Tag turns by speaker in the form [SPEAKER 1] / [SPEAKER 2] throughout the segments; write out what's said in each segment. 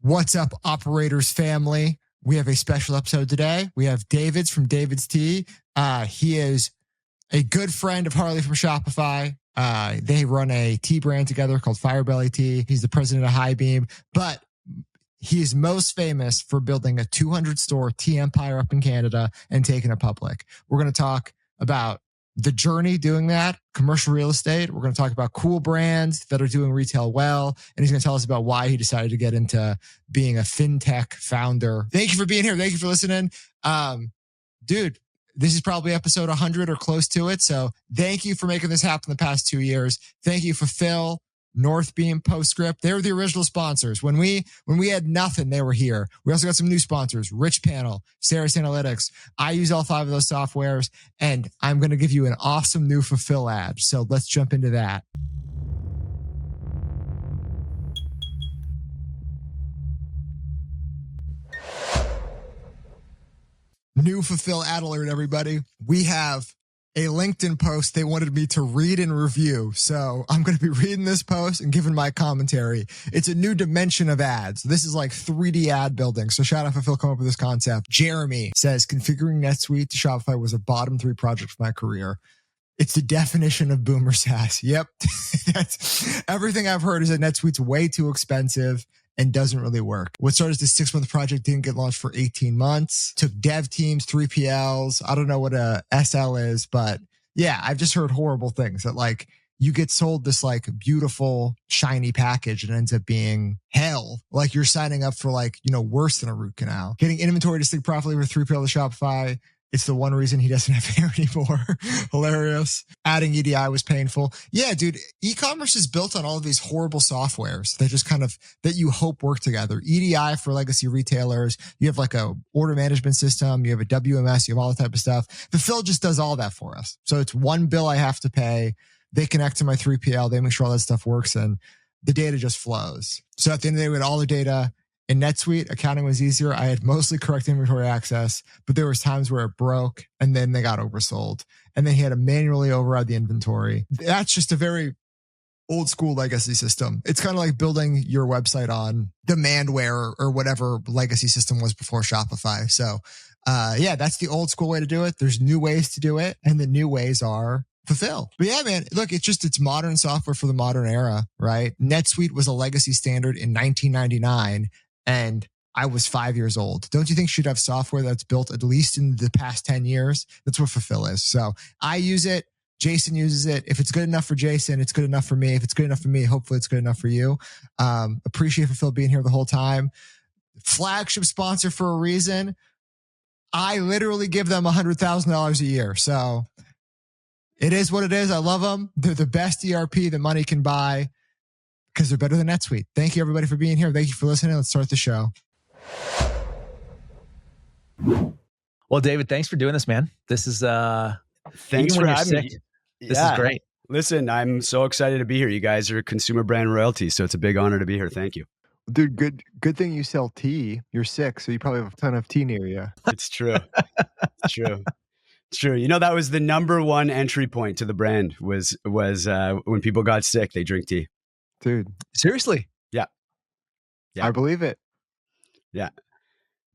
[SPEAKER 1] What's up, operators family? We have a special episode today. We have David's from David's Tea. He is a good friend of Harley from Shopify. They run a tea brand together called Firebelly Tea. He's the president of Highbeam, but he is most famous for building a 200-store tea empire up in Canada and taking it public. We're going to talk about the journey doing that, commercial real estate. We're going to talk about cool brands that are doing retail well. And he's going to tell us about why he decided to get into being a FinTech founder. Thank you for being here. Thank you for listening. Dude, this is probably episode 100 or close to it. So thank you for making this happen the past 2 years. Thank you for Phil, Northbeam, Postscript. They were the original sponsors. When we had nothing, they were here. We also got some new sponsors, Richpanel, Saras Analytics. I use all 5 of those softwares, and I'm going to give you an awesome new fulfill ad. So let's jump into that. New fulfill ad alert, everybody. We have a LinkedIn post they wanted me to read and review. So I'm going to be reading this post and giving my commentary. It's a new dimension of ads. This is like 3D ad building. So shout out for Phil coming up with this concept. Jeremy says, configuring NetSuite to Shopify was a bottom 3 project for my career. It's the definition of boomer SaaS. Yep. That's everything I've heard is that NetSuite's way too expensive and doesn't really work. What started as a 6-month project didn't get launched for 18 months. Took dev teams, 3PLs. I don't know what a SL is, but yeah, I've just heard horrible things that like you get sold this like beautiful, shiny package and it ends up being hell. Like you're signing up for like, worse than a root canal. Getting inventory to sync properly with 3PL to Shopify. It's the one reason he doesn't have hair anymore. Hilarious. Adding EDI was painful. Yeah, dude, e-commerce is built on all of these horrible softwares that just that you hope work together. EDI for legacy retailers. You have like a order management system. You have a WMS. You have all that type of stuff. Fulfill just does all that for us. So it's one bill I have to pay. They connect to my 3PL. They make sure all that stuff works and the data just flows. So at the end of the day, we had all the data. In NetSuite, accounting was easier. I had mostly correct inventory access, but there was times where it broke and then they got oversold. And then he had to manually override the inventory. That's just a very old school legacy system. It's kind of like building your website on Demandware or whatever legacy system was before Shopify. So yeah, that's the old school way to do it. There's new ways to do it. And the new ways are fulfill. But yeah, man, look, it's modern software for the modern era, right? NetSuite was a legacy standard in 1999. And I was 5 years old. Don't you think you should have software that's built at least in the past 10 years? That's what fulfill is. So I use it. Jason uses it. If it's good enough for Jason, it's good enough for me. If it's good enough for me, hopefully it's good enough for you. Appreciate Fulfill being here the whole time. Flagship sponsor for a reason. I literally give them $100,000 a year. So it is what it is. I love them. They're the best ERP that money can buy, because they're better than NetSuite. Thank you, everybody, for being here. Thank you for listening. Let's start the show.
[SPEAKER 2] Well, David, thanks for doing this, man. This is
[SPEAKER 3] thanks for having me.
[SPEAKER 2] This is great.
[SPEAKER 3] Listen, I'm so excited to be here. You guys are consumer brand royalty, so it's a big honor to be here. Thank you.
[SPEAKER 1] Dude, good thing you sell tea. You're sick, so you probably have a ton of tea near you.
[SPEAKER 3] It's true. It's true. It's true. That was the number one entry point to the brand was when people got sick, they drink tea.
[SPEAKER 1] Dude,
[SPEAKER 2] seriously?
[SPEAKER 3] Yeah.
[SPEAKER 1] I believe it.
[SPEAKER 3] Yeah.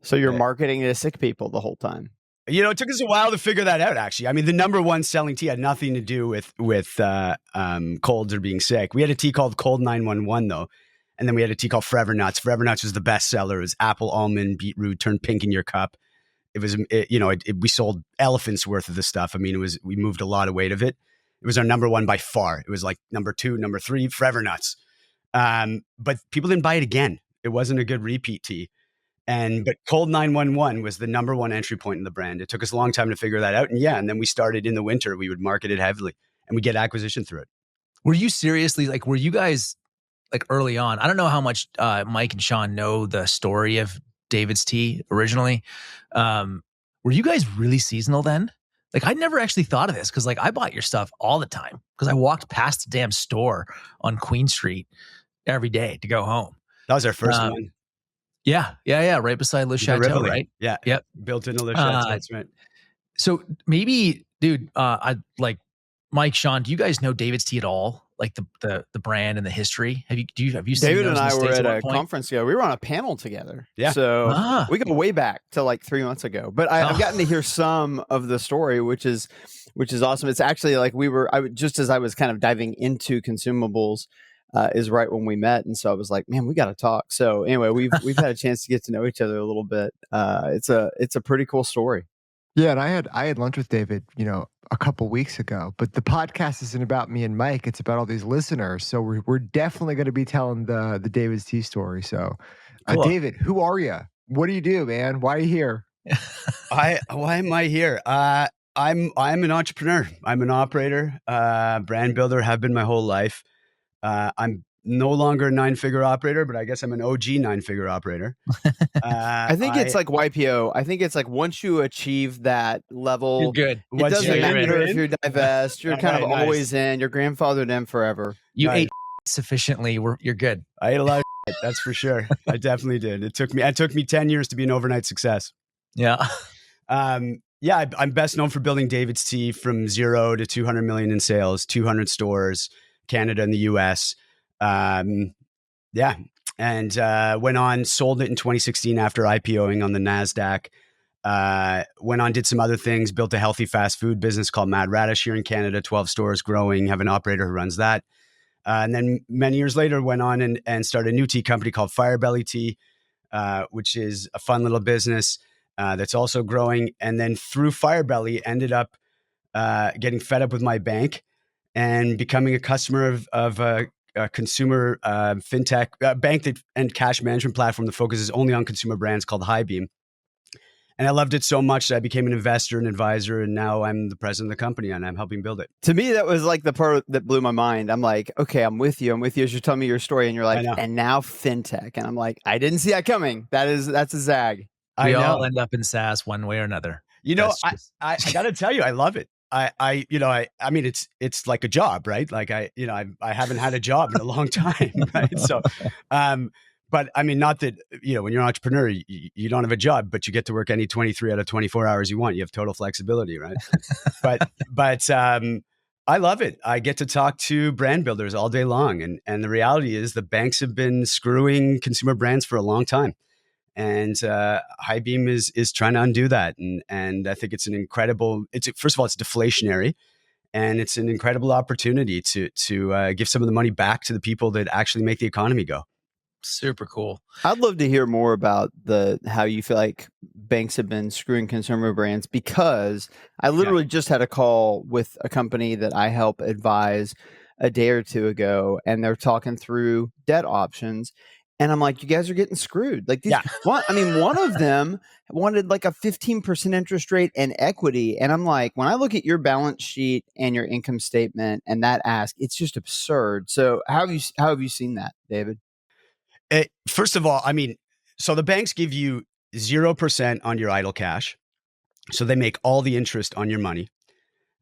[SPEAKER 4] So you're marketing to sick people the whole time.
[SPEAKER 3] It took us a while to figure that out, actually. I mean, the number one selling tea had nothing to do with colds or being sick. We had a tea called Cold 911, though. And then we had a tea called Forever Nuts. Forever Nuts was the best seller. It was apple, almond, beetroot, turned pink in your cup. It was, we sold elephants worth of the stuff. I mean, we moved a lot of weight of it. It was our number one by far. It was like number 2, number 3, Forever Nuts. But people didn't buy it again. It wasn't a good repeat tea. But Cold 911 was the number one entry point in the brand. It took us a long time to figure that out. And then we started in the winter. We would market it heavily and we get acquisition through it.
[SPEAKER 2] Were you seriously, were you guys early on? I don't know how much Mike and Sean know the story of David's Tea originally. Were you guys really seasonal then? I never actually thought of this because I bought your stuff all the time because I walked past the damn store on Queen Street every day to go home.
[SPEAKER 3] That was our first one.
[SPEAKER 2] Yeah. Right beside Le Chateau, right?
[SPEAKER 3] Yeah.
[SPEAKER 2] Yep.
[SPEAKER 3] Built into Le Chateau. That's right.
[SPEAKER 2] So maybe, dude, Mike, Sean, do you guys know David's Tea at all? Like the brand and the history? Have you seen
[SPEAKER 4] David
[SPEAKER 2] those
[SPEAKER 4] and
[SPEAKER 2] in the
[SPEAKER 4] I were
[SPEAKER 2] States
[SPEAKER 4] at
[SPEAKER 2] one
[SPEAKER 4] a
[SPEAKER 2] point?
[SPEAKER 4] conference ago. We were on a panel together.
[SPEAKER 3] Yeah.
[SPEAKER 4] So
[SPEAKER 2] Ah.
[SPEAKER 4] we go way back to like 3 months ago. But I've gotten to hear some of the story, which is awesome. It's actually like just as I was kind of diving into consumables, is right when we met, and so I was like, man, we got to talk. So anyway, we've had a chance to get to know each other a little bit. It's a pretty cool story.
[SPEAKER 1] Yeah, and I had lunch with David, a couple weeks ago. But the podcast isn't about me and Mike; it's about all these listeners. So we're definitely going to be telling the David's Tea story. So,
[SPEAKER 2] Cool.
[SPEAKER 1] David, who are you? What do you do, man? Why are you here?
[SPEAKER 3] Why am I here? I'm an entrepreneur. I'm an operator, brand builder. Have been my whole life. I'm no longer a 9-figure operator, but I guess I'm an OG 9-figure operator.
[SPEAKER 4] I think it's like YPO. I think it's like once you achieve that level,
[SPEAKER 2] You're good.
[SPEAKER 4] it
[SPEAKER 3] Once
[SPEAKER 4] doesn't
[SPEAKER 3] you're
[SPEAKER 4] matter
[SPEAKER 3] in.
[SPEAKER 4] if you divest. You're kind of
[SPEAKER 3] Nice.
[SPEAKER 4] always in. You're grandfathered in forever.
[SPEAKER 2] You
[SPEAKER 3] Right.
[SPEAKER 2] ate sufficiently. You're good.
[SPEAKER 3] I ate a lot of shit, that's for sure. I definitely did. It took me 10 years to be an overnight success.
[SPEAKER 2] Yeah.
[SPEAKER 3] Yeah, I'm best known for building David's Tea from 0 to 200 million in sales, 200 stores, Canada and the US. Yeah. And sold it in 2016 after IPOing on the NASDAQ. Went on, did some other things, built a healthy fast food business called Mad Radish here in Canada, 12 stores growing, have an operator who runs that. And then many years later, went on and started a new tea company called Firebelly Tea, which is a fun little business that's also growing. And then through Firebelly, ended up getting fed up with my bank and becoming a customer of a consumer FinTech bank and cash management platform that focuses only on consumer brands called Highbeam. And I loved it so much that I became an investor and advisor, and now I'm the president of the company and I'm helping build it.
[SPEAKER 4] To me, that was like the part that blew my mind. I'm like, okay, I'm with you as you're telling me your story, and you're like, and now FinTech, and I'm like, I didn't see that coming. That's a zag.
[SPEAKER 2] We all end up in SaaS one way or another.
[SPEAKER 3] I got to tell you, I love it. I mean, it's like a job, right? Like I haven't had a job in a long time, right? So, but I mean, not that, when you're an entrepreneur, you don't have a job, but you get to work any 23 out of 24 hours you want. You have total flexibility, right? but I love it. I get to talk to brand builders all day long. And the reality is the banks have been screwing consumer brands for a long time. And Highbeam is trying to undo that. And I think it's first of all, it's deflationary. And it's an incredible opportunity to give some of the money back to the people that actually make the economy go.
[SPEAKER 2] Super cool.
[SPEAKER 4] I'd love to hear more about how you feel like banks have been screwing consumer brands, because I literally just had a call with a company that I help advise a day or two ago, and they're talking through debt options. And I'm like, you guys are getting screwed. Like, one of them wanted like a 15% interest rate and equity. And I'm like, when I look at your balance sheet and your income statement and that ask, it's just absurd. So how have you seen that, David?
[SPEAKER 3] First of all, I mean, so the banks give you 0% on your idle cash. So they make all the interest on your money.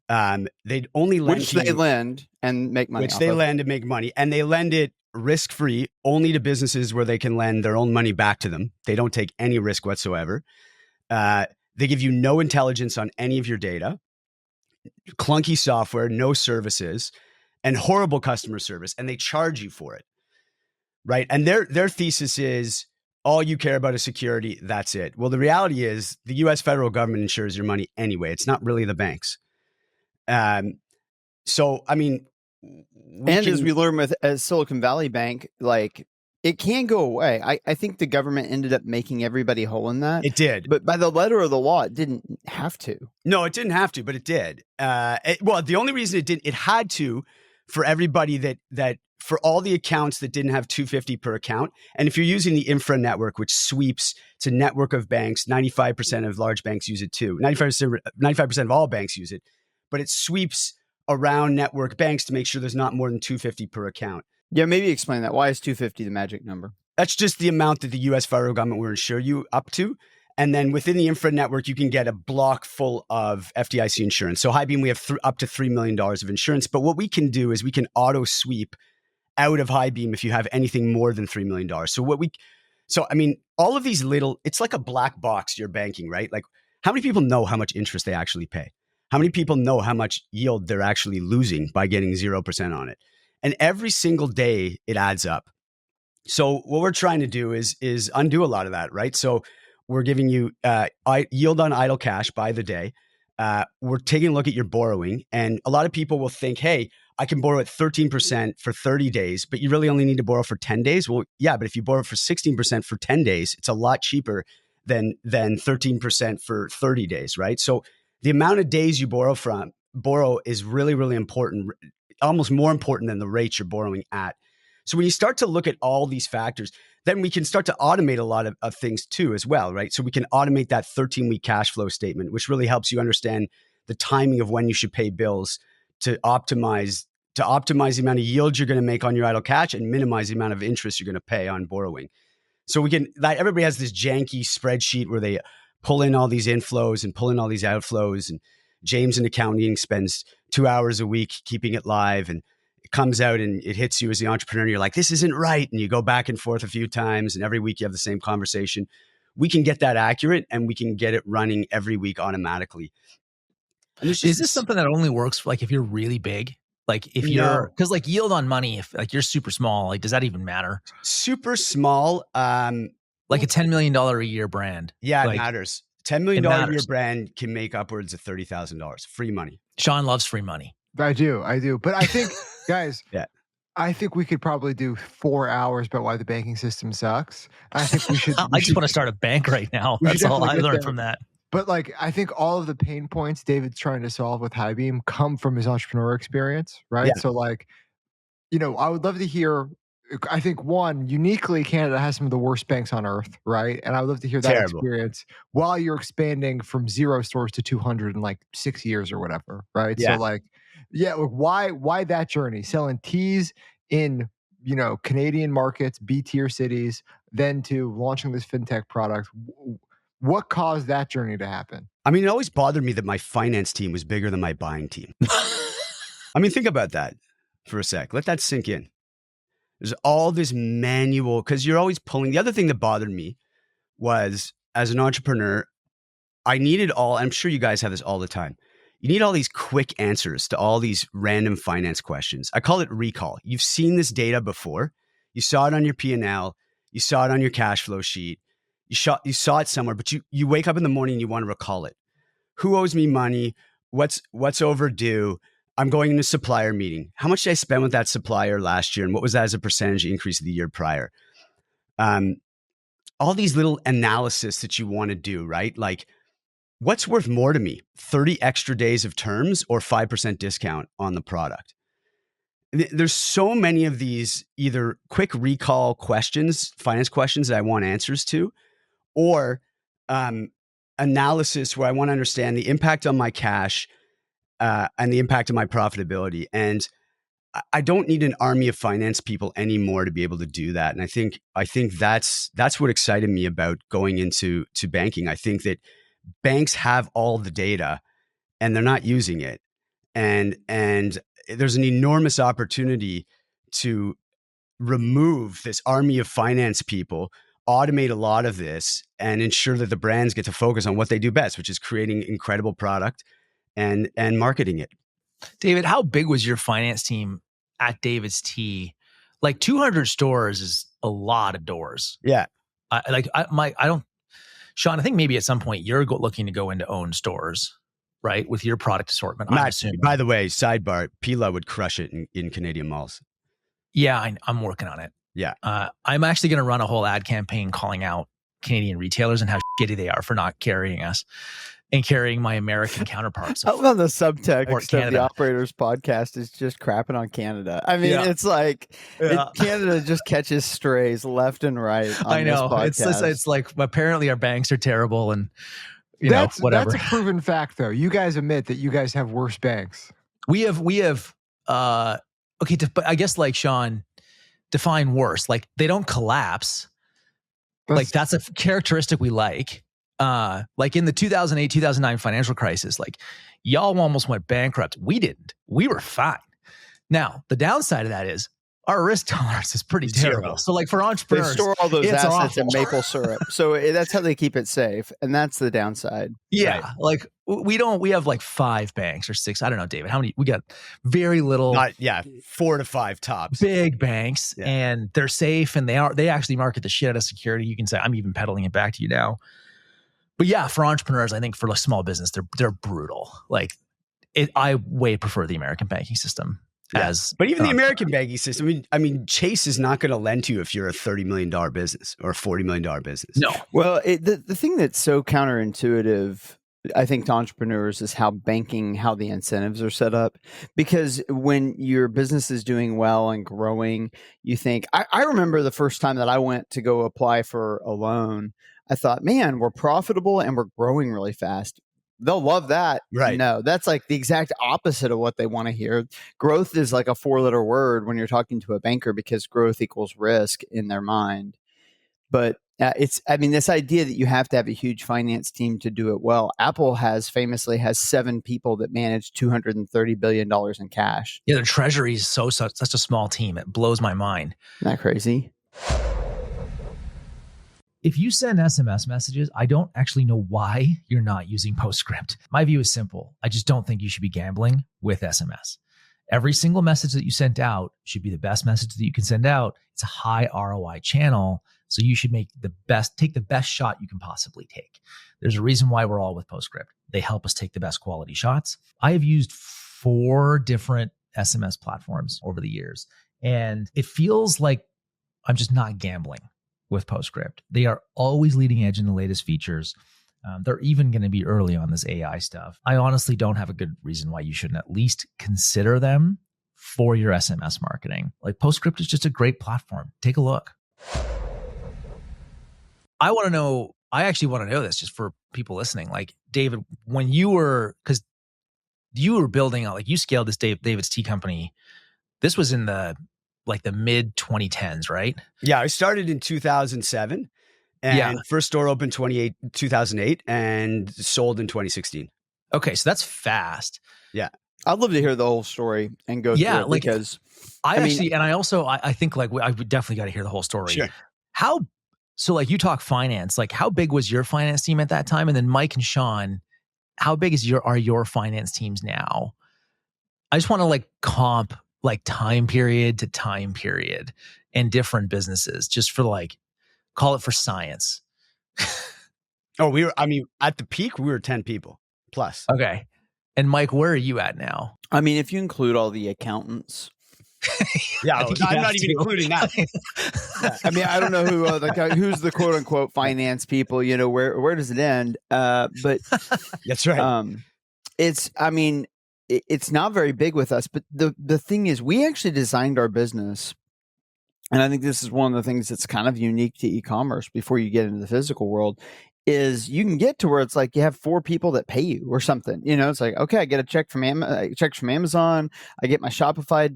[SPEAKER 3] They'd only lend
[SPEAKER 4] lend and make money.
[SPEAKER 3] Lend and make money. And they lend it risk-free only to businesses where they can lend their own money back to them. They don't take any risk whatsoever. They give you no intelligence on any of your data, clunky software, no services, and horrible customer service. And they charge you for it. Right. And their thesis is all you care about is security. That's it. Well, the reality is the US federal government insures your money anyway. It's not really the banks. So, I mean,
[SPEAKER 4] as we learn with Silicon Valley Bank, like it can go away. I think the government ended up making everybody whole in that.
[SPEAKER 3] It did.
[SPEAKER 4] But by the letter of the law, it didn't have to.
[SPEAKER 3] No, it didn't have to, but it did. Well, the only reason it had to for everybody that for all the accounts that didn't have 250 per account. And if you're using the infra network, which sweeps to network of banks, 95% of large banks use it too. 95% of all banks use it, but it sweeps around network banks to make sure there's not more than 250 per account.
[SPEAKER 4] Yeah, maybe explain that. Why is 250 the magic number?
[SPEAKER 3] That's just the amount that the US federal government will insure you up to. And then within the infra network, you can get a block full of FDIC insurance. So Highbeam, we have up to $3 million of insurance. But what we can do is we can auto sweep out of Highbeam if you have anything more than $3 million. So I mean, all of these it's like a black box you're banking, right? Like how many people know how much interest they actually pay? How many people know how much yield they're actually losing by getting 0% on it? And every single day it adds up. So what we're trying to do is undo a lot of that, right? So we're giving you yield on idle cash by the day. We're taking a look at your borrowing. And a lot of people will think, hey, I can borrow at 13% for 30 days, but you really only need to borrow for 10 days. Well, yeah, but if you borrow for 16% for 10 days, it's a lot cheaper than 13% for 30 days, right? So the amount of days you borrow is really, really important, almost more important than the rate you're borrowing at. So when you start to look at all these factors, then we can start to automate a lot of things too as well, right? So we can automate that 13-week cash flow statement, which really helps you understand the timing of when you should pay bills to optimize the amount of yield you're going to make on your idle cash and minimize the amount of interest you're going to pay on borrowing. So everybody has this janky spreadsheet where they pull in all these inflows and pull in all these outflows. And James in accounting spends 2 hours a week keeping it live, and it comes out and it hits you as the entrepreneur. And you're like, this isn't right. And you go back and forth a few times, and every week you have the same conversation. We can get that accurate, and we can get it running every week automatically.
[SPEAKER 2] Is this something that only works for, like, if you're really big? Like if you're, because like yield on money, if like you're super small, like does that even matter?
[SPEAKER 3] Super small,
[SPEAKER 2] like a $10 million a year brand.
[SPEAKER 3] Yeah,
[SPEAKER 2] like,
[SPEAKER 3] it matters. $10 million a year brand can make upwards of $30,000 free money.
[SPEAKER 2] Sean loves free money.
[SPEAKER 1] I do. But I think, guys,
[SPEAKER 3] yeah,
[SPEAKER 1] I think we could probably do 4 hours about why the banking system sucks. I think we should.
[SPEAKER 2] I just want to start a bank right now. That's all I learned from that.
[SPEAKER 1] But like, I think all of the pain points David's trying to solve with Highbeam come from his entrepreneur experience, right?
[SPEAKER 3] Yeah.
[SPEAKER 1] So like, I would love to hear, I think one, uniquely Canada has some of the worst banks on earth, right? And I would love to hear that experience while you're expanding from 0 stores to 200 in like 6 years or whatever, right?
[SPEAKER 3] Yeah.
[SPEAKER 1] So like, why that journey? Selling teas in, Canadian markets, B-tier cities, then to launching this FinTech product. What caused that journey to happen?
[SPEAKER 3] I mean, it always bothered me that my finance team was bigger than my buying team. I mean, think about that for a sec. Let that sink in. There's all this manual, because you're always pulling. The other thing that bothered me was, as an entrepreneur, I needed I'm sure you guys have this all the time. You need all these quick answers to all these random finance questions. I call it recall. You've seen this data before. You saw it on your P&L. You saw it on your cash flow sheet. You saw it somewhere, but you wake up in the morning and you want to recall it. Who owes me money? What's overdue? I'm going in a supplier meeting. How much did I spend with that supplier last year? And what was that as a percentage increase of the year prior? All these little analysis that you want to do, right? Like, what's worth more to me? 30 extra days of terms or 5% discount on the product? There's so many of these either quick recall questions, finance questions that I want answers to, or analysis where I want to understand the impact on my cash and the impact on my profitability. And I don't need an army of finance people anymore to be able to do that. And I think that's what excited me about going into banking. I think that banks have all the data and they're not using it. And there's an enormous opportunity to remove this army of finance people, automate a lot of this, and ensure that the brands get to focus on what they do best, which is creating incredible product and marketing it.
[SPEAKER 2] David, how big was your finance team at David's Tea? Like 200 stores is a lot of doors.
[SPEAKER 3] Yeah.
[SPEAKER 2] Sean, I think maybe at some point you're looking to go into own stores, right? With your product assortment. I'm assuming.
[SPEAKER 3] By the way, sidebar, Pila would crush it in Canadian malls.
[SPEAKER 2] Yeah, I'm working on it.
[SPEAKER 3] Yeah.
[SPEAKER 2] I'm actually going to run a whole ad campaign calling out Canadian retailers and how shitty they are for not carrying us and carrying my American counterparts.
[SPEAKER 4] I love the subtext of the Operators podcast is just crapping on Canada. I mean, it's like Canada just catches strays left and right on
[SPEAKER 2] I know.
[SPEAKER 4] This podcast.
[SPEAKER 2] It's like apparently our banks are terrible and whatever.
[SPEAKER 1] That's a proven fact, though. You guys admit that you guys have worse banks.
[SPEAKER 2] We have I guess like Sean, define worse. Like they don't collapse. Like that's a characteristic we like. Like in the 2008, 2009 financial crisis, like y'all almost went bankrupt. We didn't. We were fine. Now, the downside of that is our risk tolerance is pretty terrible. So like for entrepreneurs,
[SPEAKER 4] they store all those assets
[SPEAKER 2] awful.
[SPEAKER 4] in maple syrup. So that's how they keep it safe. And that's the downside.
[SPEAKER 2] Yeah.
[SPEAKER 3] Right.
[SPEAKER 2] Like we have like 5 banks or 6. I don't know, David, how many? We got very little.
[SPEAKER 3] 4 to 5 tops.
[SPEAKER 2] Big banks, and they're safe, and they actually market the shit out of security. You can say, I'm even peddling it back to you now. But yeah, for entrepreneurs, I think for a small business, they're brutal. Like I way prefer the American banking system.
[SPEAKER 3] But even the American banking system, I mean, Chase is not going to lend to you if you're a $30 million business or a $40 million business.
[SPEAKER 2] No.
[SPEAKER 4] Well, the thing that's so counterintuitive, I think, to entrepreneurs is how the incentives are set up. Because when your business is doing well and growing, you think, I remember the first time that I went to go apply for a loan, I thought, man, we're profitable and we're growing really fast. They'll love that.
[SPEAKER 3] Right.
[SPEAKER 4] No, that's like the exact opposite of what they want to hear. Growth is like a 4-letter word when you're talking to a banker, because growth equals risk in their mind. But this idea that you have to have a huge finance team to do it well. Apple famously has 7 people that manage $230 billion in cash.
[SPEAKER 2] Yeah, their treasury is such a small team. It blows my mind.
[SPEAKER 4] Isn't that crazy?
[SPEAKER 2] If you send SMS messages, I don't actually know why you're not using Postscript. My view is simple. I just don't think you should be gambling with SMS. Every single message that you sent out should be the best message that you can send out. It's a high ROI channel, so you should take the best shot you can possibly take. There's a reason why we're all with Postscript. They help us take the best quality shots. I have used 4 different SMS platforms over the years, and it feels like I'm just not gambling with Postscript. They are always leading edge in the latest features. They're even going to be early on this AI stuff. I honestly don't have a good reason why you shouldn't at least consider them for your SMS marketing. Like, Postscript is just a great platform. Take a look. I actually want to know this just for people listening. Like, David, when because you were building out, like, you scaled this David's Tea company. This was in the mid 2010s, right?
[SPEAKER 3] Yeah, I started in 2007 and first store opened 2008 and sold in 2016.
[SPEAKER 2] Okay, so that's fast.
[SPEAKER 3] Yeah.
[SPEAKER 4] I'd love to hear the whole story and go through it, because
[SPEAKER 2] I think I would definitely got to hear the whole story.
[SPEAKER 3] Sure.
[SPEAKER 2] So like, you talk finance, like, how big was your finance team at that time? And then Mike and Sean, how big are your finance teams now? I just want to comp time period to time period and different businesses, just for call it for science.
[SPEAKER 3] At the peak, we were 10 people plus.
[SPEAKER 2] Okay. And Mike, where are you at now?
[SPEAKER 4] I mean, if you include all the accountants.
[SPEAKER 3] Yeah, I'm not even including that.
[SPEAKER 4] Yeah. I mean, I don't know who's the quote unquote finance people, where does it end? But
[SPEAKER 3] that's right.
[SPEAKER 4] It's not very big with us, but the thing is, we actually designed our business. And I think this is one of the things that's kind of unique to e-commerce before you get into the physical world, is you can get to where it's like you have 4 people that pay you or something. It's like, okay, I get a check from Amazon, I get my Shopify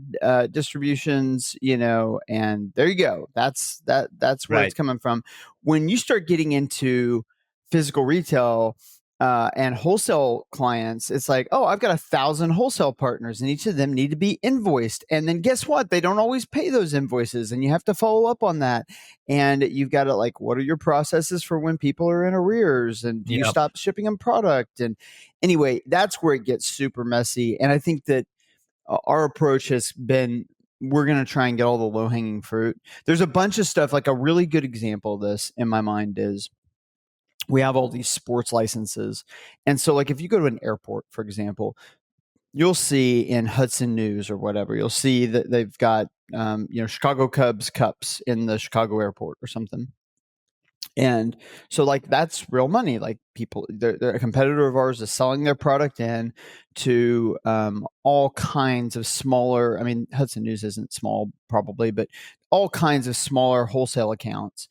[SPEAKER 4] distributions, and there you go. That's where it's coming from. When you start getting into physical retail and wholesale clients, it's like, oh, I've got 1,000 wholesale partners and each of them need to be invoiced. And then guess what? They don't always pay those invoices, and you have to follow up on that. And you've got to what are your processes for when people are in arrears, and do you stop shipping them product? And anyway, that's where it gets super messy. And I think that our approach has been, we're going to try and get all the low hanging fruit. There's a bunch of stuff, like a really good example of this in my mind is, we have all these sports licenses. And so if you go to an airport, for example, you'll see in Hudson News or whatever, you'll see that they've got, Chicago Cubs cups in the Chicago airport or something. And so that's real money. People, they're a competitor of ours is selling their product in to all kinds of smaller, Hudson News isn't small probably, but all kinds of smaller wholesale accounts.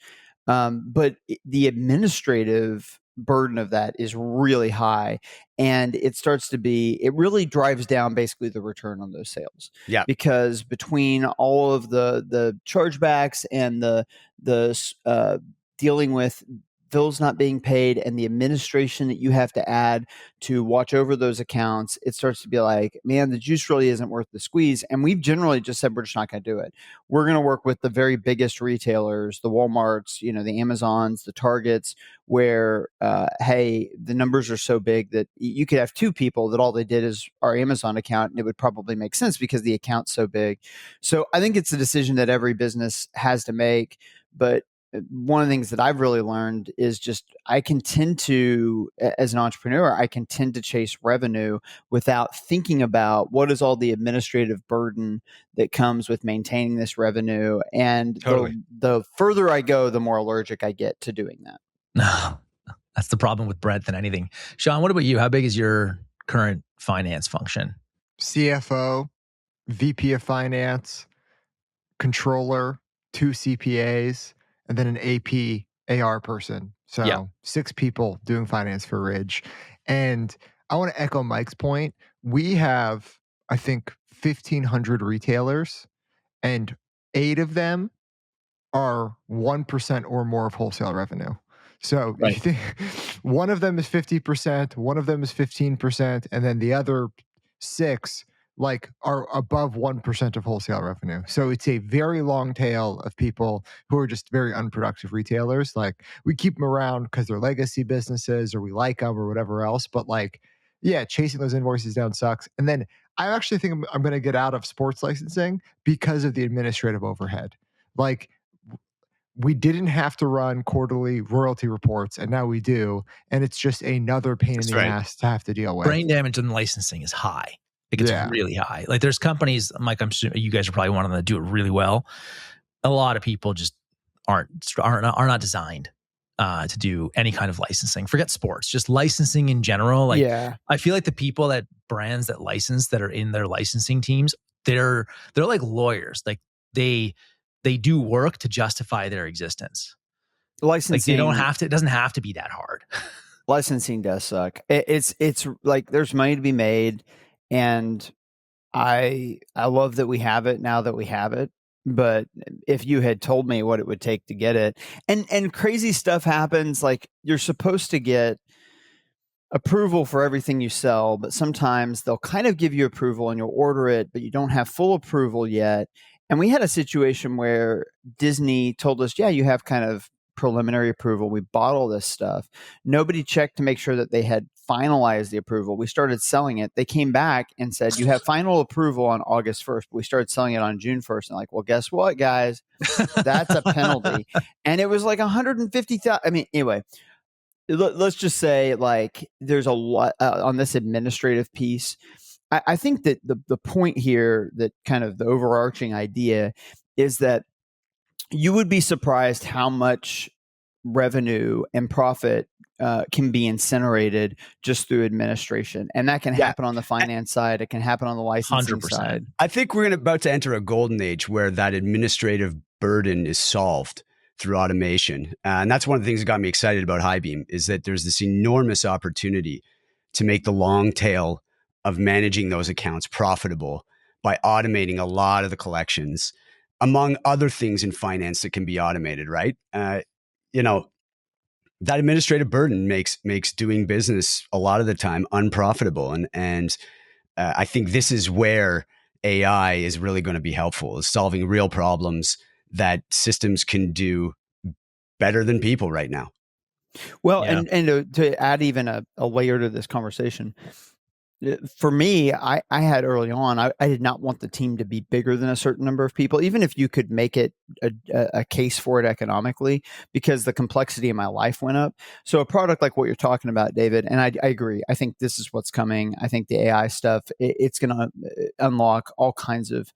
[SPEAKER 4] But the administrative burden of that is really high, and it really drives down basically the return on those sales.
[SPEAKER 3] Yeah,
[SPEAKER 4] because between all of the chargebacks and the dealing with bills not being paid and the administration that you have to add to watch over those accounts, it starts to be like, man, the juice really isn't worth the squeeze. And we've generally just said, we're just not going to do it. We're going to work with the very biggest retailers, the Walmarts, the Amazons, the Targets, where, hey, the numbers are so big that you could have two people that all they did is our Amazon account, and it would probably make sense because the account's so big. So I think it's a decision that every business has to make. But one of the things that I've really learned is just I can tend to, as an entrepreneur, I can tend to chase revenue without thinking about what is all the administrative burden that comes with maintaining this revenue. And
[SPEAKER 3] Totally.
[SPEAKER 4] the further I go, the more allergic I get to doing that.
[SPEAKER 2] No, that's the problem with breadth and anything. Sean, what about you? How big is your current finance function?
[SPEAKER 1] CFO, VP of finance, controller, 2 CPAs, and then an AP AR person. So 6 people doing finance for Ridge. And I want to echo Mike's point. We have, I think, 1,500 retailers, and 8 of them are 1% or more of wholesale revenue. So
[SPEAKER 2] Right.
[SPEAKER 1] you think one of them is 50%, one of them is 15%, and then the other 6 are above 1% of wholesale revenue. So it's a very long tail of people who are just very unproductive retailers. Like, we keep them around because they're legacy businesses or we like them or whatever else. But chasing those invoices down sucks. And then I actually think I'm going to get out of sports licensing because of the administrative overhead. We didn't have to run quarterly royalty reports, and now we do. And it's just another pain in the ass to have to deal with.
[SPEAKER 2] Brain damage in licensing is high. It's really high. Like, there's companies, Mike, I'm sure you guys are probably one of them that do it really well. A lot of people just are not designed to do any kind of licensing. Forget sports, just licensing in general. I feel like the people that brands that license that are in their licensing teams, they're like lawyers. Like, they do work to justify their existence.
[SPEAKER 4] Licensing,
[SPEAKER 2] they don't have to. It doesn't have to be that hard.
[SPEAKER 4] Licensing does suck. It's like there's money to be made, and I love that we have it now that we have it. But if you had told me what it would take to get it, and crazy stuff happens, like you're supposed to get approval for everything you sell, but sometimes they'll kind of give you approval and you'll order it, but you don't have full approval yet. And we had a situation where Disney told us, yeah, you have kind of preliminary approval. We bought all this stuff. Nobody checked to make sure that they had finalized the approval. We started selling it. They came back and said, you have final approval on August 1st. We started selling it on June 1st. And like, well, guess what, guys? That's a penalty. And it was like 150,000. I mean, anyway, let's just say like there's a lot on this administrative piece. I think that the point here, that kind of the overarching idea, is that you would be surprised how much revenue and profit can be incinerated just through administration. And that can happen on the finance side. It can happen on the licensing
[SPEAKER 2] 100%.
[SPEAKER 4] side.
[SPEAKER 3] I think we're about to enter a golden age where that administrative burden is solved through automation. And that's one of the things that got me excited about Highbeam, is that there's this enormous opportunity to make the long tail of managing those accounts profitable by automating a lot of the collections, among other things in finance that can be automated, right? That administrative burden makes doing business a lot of the time unprofitable. And I think this is where AI is really going to be helpful, is solving real problems that systems can do better than people right now.
[SPEAKER 4] Well, and to add even a layer to this conversation, for me, I had early on, I did not want the team to be bigger than a certain number of people, even if you could make it a case for it economically, because the complexity in my life went up. So a product like what you're talking about, David, and I agree. I think this is what's coming. I think the AI stuff, it's going to unlock all kinds of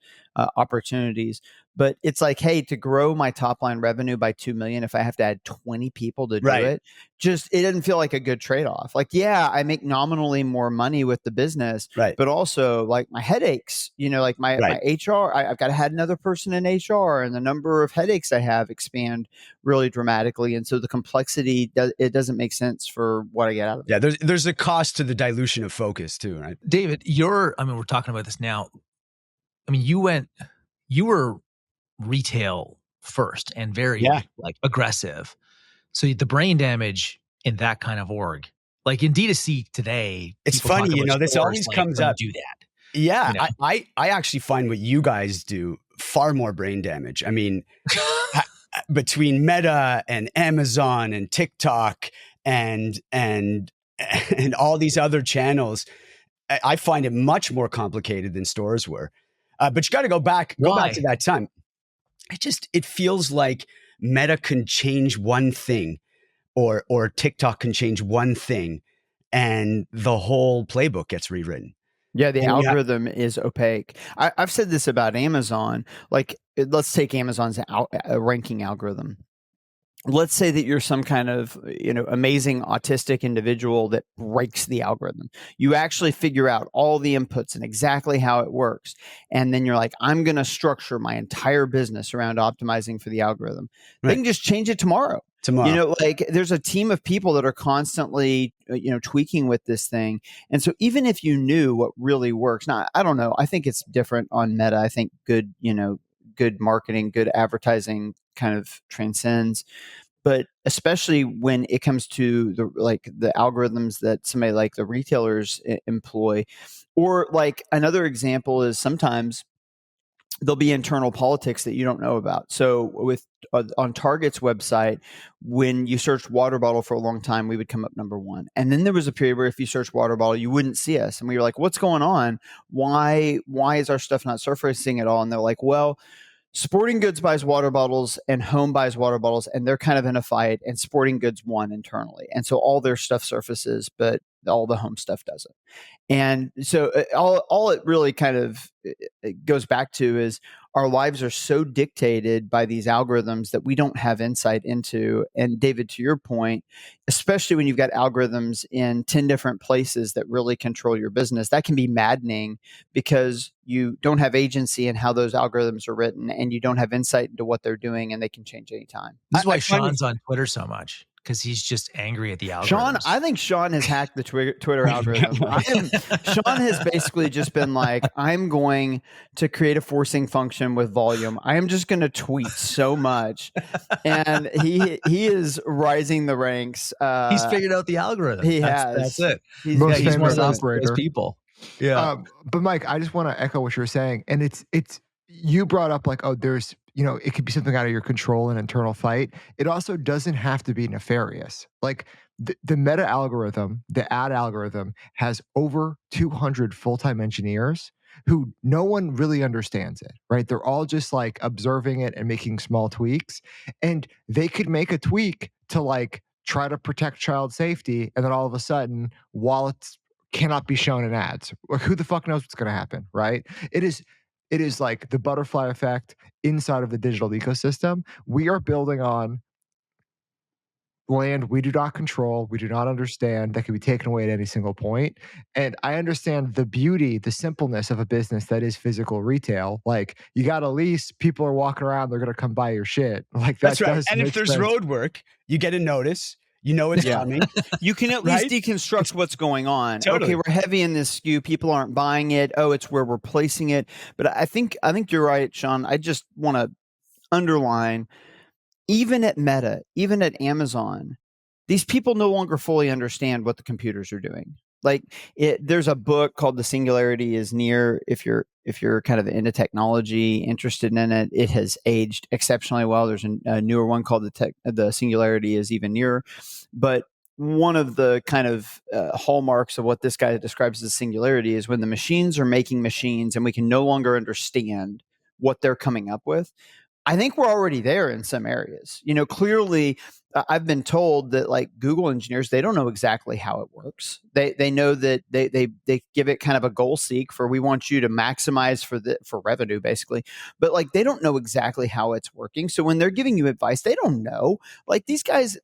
[SPEAKER 4] opportunities. But it's like, hey, to grow my top line revenue by 2 million, if I have to add 20 people to do it, it doesn't feel like a good trade-off. Like, yeah, I make nominally more money with the business, but also like my headaches, like my HR, I've got to have another person in HR, and the number of headaches I have expand really dramatically. And so the complexity, it doesn't make sense for what I get out of it.
[SPEAKER 3] Yeah, there's a cost to the dilution of focus too, right?
[SPEAKER 2] David, we're talking about this now. I mean, you were retail first and very aggressive. So the brain damage in that kind of org, like in D2C today,
[SPEAKER 3] it's
[SPEAKER 2] people talk
[SPEAKER 3] funny,
[SPEAKER 2] about
[SPEAKER 3] this
[SPEAKER 2] stores,
[SPEAKER 3] always
[SPEAKER 2] like,
[SPEAKER 3] comes
[SPEAKER 2] don't
[SPEAKER 3] up.
[SPEAKER 2] do that.
[SPEAKER 3] Yeah,
[SPEAKER 2] You know?
[SPEAKER 3] I actually find what you guys do far more brain damage. I mean, between Meta and Amazon and TikTok and all these other channels, I find it much more complicated than stores were. But you got to go back to that time. It feels like Meta can change one thing, or TikTok can change one thing, and the whole playbook gets rewritten.
[SPEAKER 4] Yeah, the algorithm is opaque. I've said this about Amazon. Like, let's take Amazon's ranking algorithm. Let's say that you're some kind of, amazing autistic individual that breaks the algorithm. You actually figure out all the inputs and exactly how it works. And then you're like, I'm going to structure my entire business around optimizing for the algorithm. Right. They can just change it tomorrow. Like, there's a team of people that are constantly, tweaking with this thing. And so even if you knew what really works, now, I don't know. I think it's different on Meta. I think good marketing, good advertising kind of transcends. But especially when it comes to the algorithms that somebody like the retailers employ, or like another example is sometimes there'll be internal politics that you don't know about. So on Target's website, when you searched water bottle for a long time, we would come up number one. And then there was a period where if you searched water bottle, you wouldn't see us. And we were like, what's going on? Why is our stuff not surfacing at all? And they're like, well, Sporting Goods buys water bottles and Home buys water bottles, and they're kind of in a fight, and Sporting Goods won internally. And so all their stuff surfaces, but all the Home stuff doesn't. And so all it really kind of goes back to is our lives are so dictated by these algorithms that we don't have insight into. And David, to your point, especially when you've got algorithms in 10 different places that really control your business, that can be maddening because you don't have agency in how those algorithms are written, and you don't have insight into what they're doing, and they can change anytime.
[SPEAKER 2] This is why Sean's on Twitter so much, because he's just angry at the algorithm.
[SPEAKER 4] I think Sean has hacked the Twitter algorithm. Sean has basically just been like, I'm going to create a forcing function with volume. I am just going to tweet so much. And he is rising the ranks.
[SPEAKER 2] He's figured out the algorithm. That's it.
[SPEAKER 1] He's most famous
[SPEAKER 2] operator. Those people. Yeah.
[SPEAKER 1] But Mike, I just want to echo what you're saying. And it's you brought up like, oh, there's, it could be something out of your control, an internal fight. It also doesn't have to be nefarious. Like the Meta algorithm, the ad algorithm has over 200 full-time engineers who no one really understands it, right? They're all just like observing it and making small tweaks. And they could make a tweak to like try to protect child safety. And then all of a sudden, wallets cannot be shown in ads. Like, who the fuck knows what's going to happen, right? It is like the butterfly effect inside of the digital ecosystem. We are building on land we do not control, we do not understand, that can be taken away at any single point. And I understand the beauty, the simpleness of a business that is physical retail. Like, you got a lease, people are walking around, they're going to come buy your shit. Like,
[SPEAKER 3] that's right. And if there's road work, you get a notice. You know it's coming.
[SPEAKER 4] You can at least deconstruct what's going on.
[SPEAKER 3] Totally.
[SPEAKER 4] Okay, we're heavy in this SKU. People aren't buying it. Oh, it's where we're placing it. But I think you're right, Sean. I just want to underline, even at Meta, even at Amazon, these people no longer fully understand what the computers are doing. Like, there's a book called The Singularity is Near. If you're kind of into technology, interested in it, it has aged exceptionally well. There's a newer one called The Singularity is Even Nearer. But one of the kind of hallmarks of what this guy describes as singularity is when the machines are making machines and we can no longer understand what they're coming up with. I think we're already there in some areas. Clearly, I've been told that like Google engineers, they don't know exactly how it works. They know that they give it kind of a goal seek for, we want you to maximize for revenue, basically. But like, they don't know exactly how it's working. So when they're giving you advice, they don't know. Like, these guys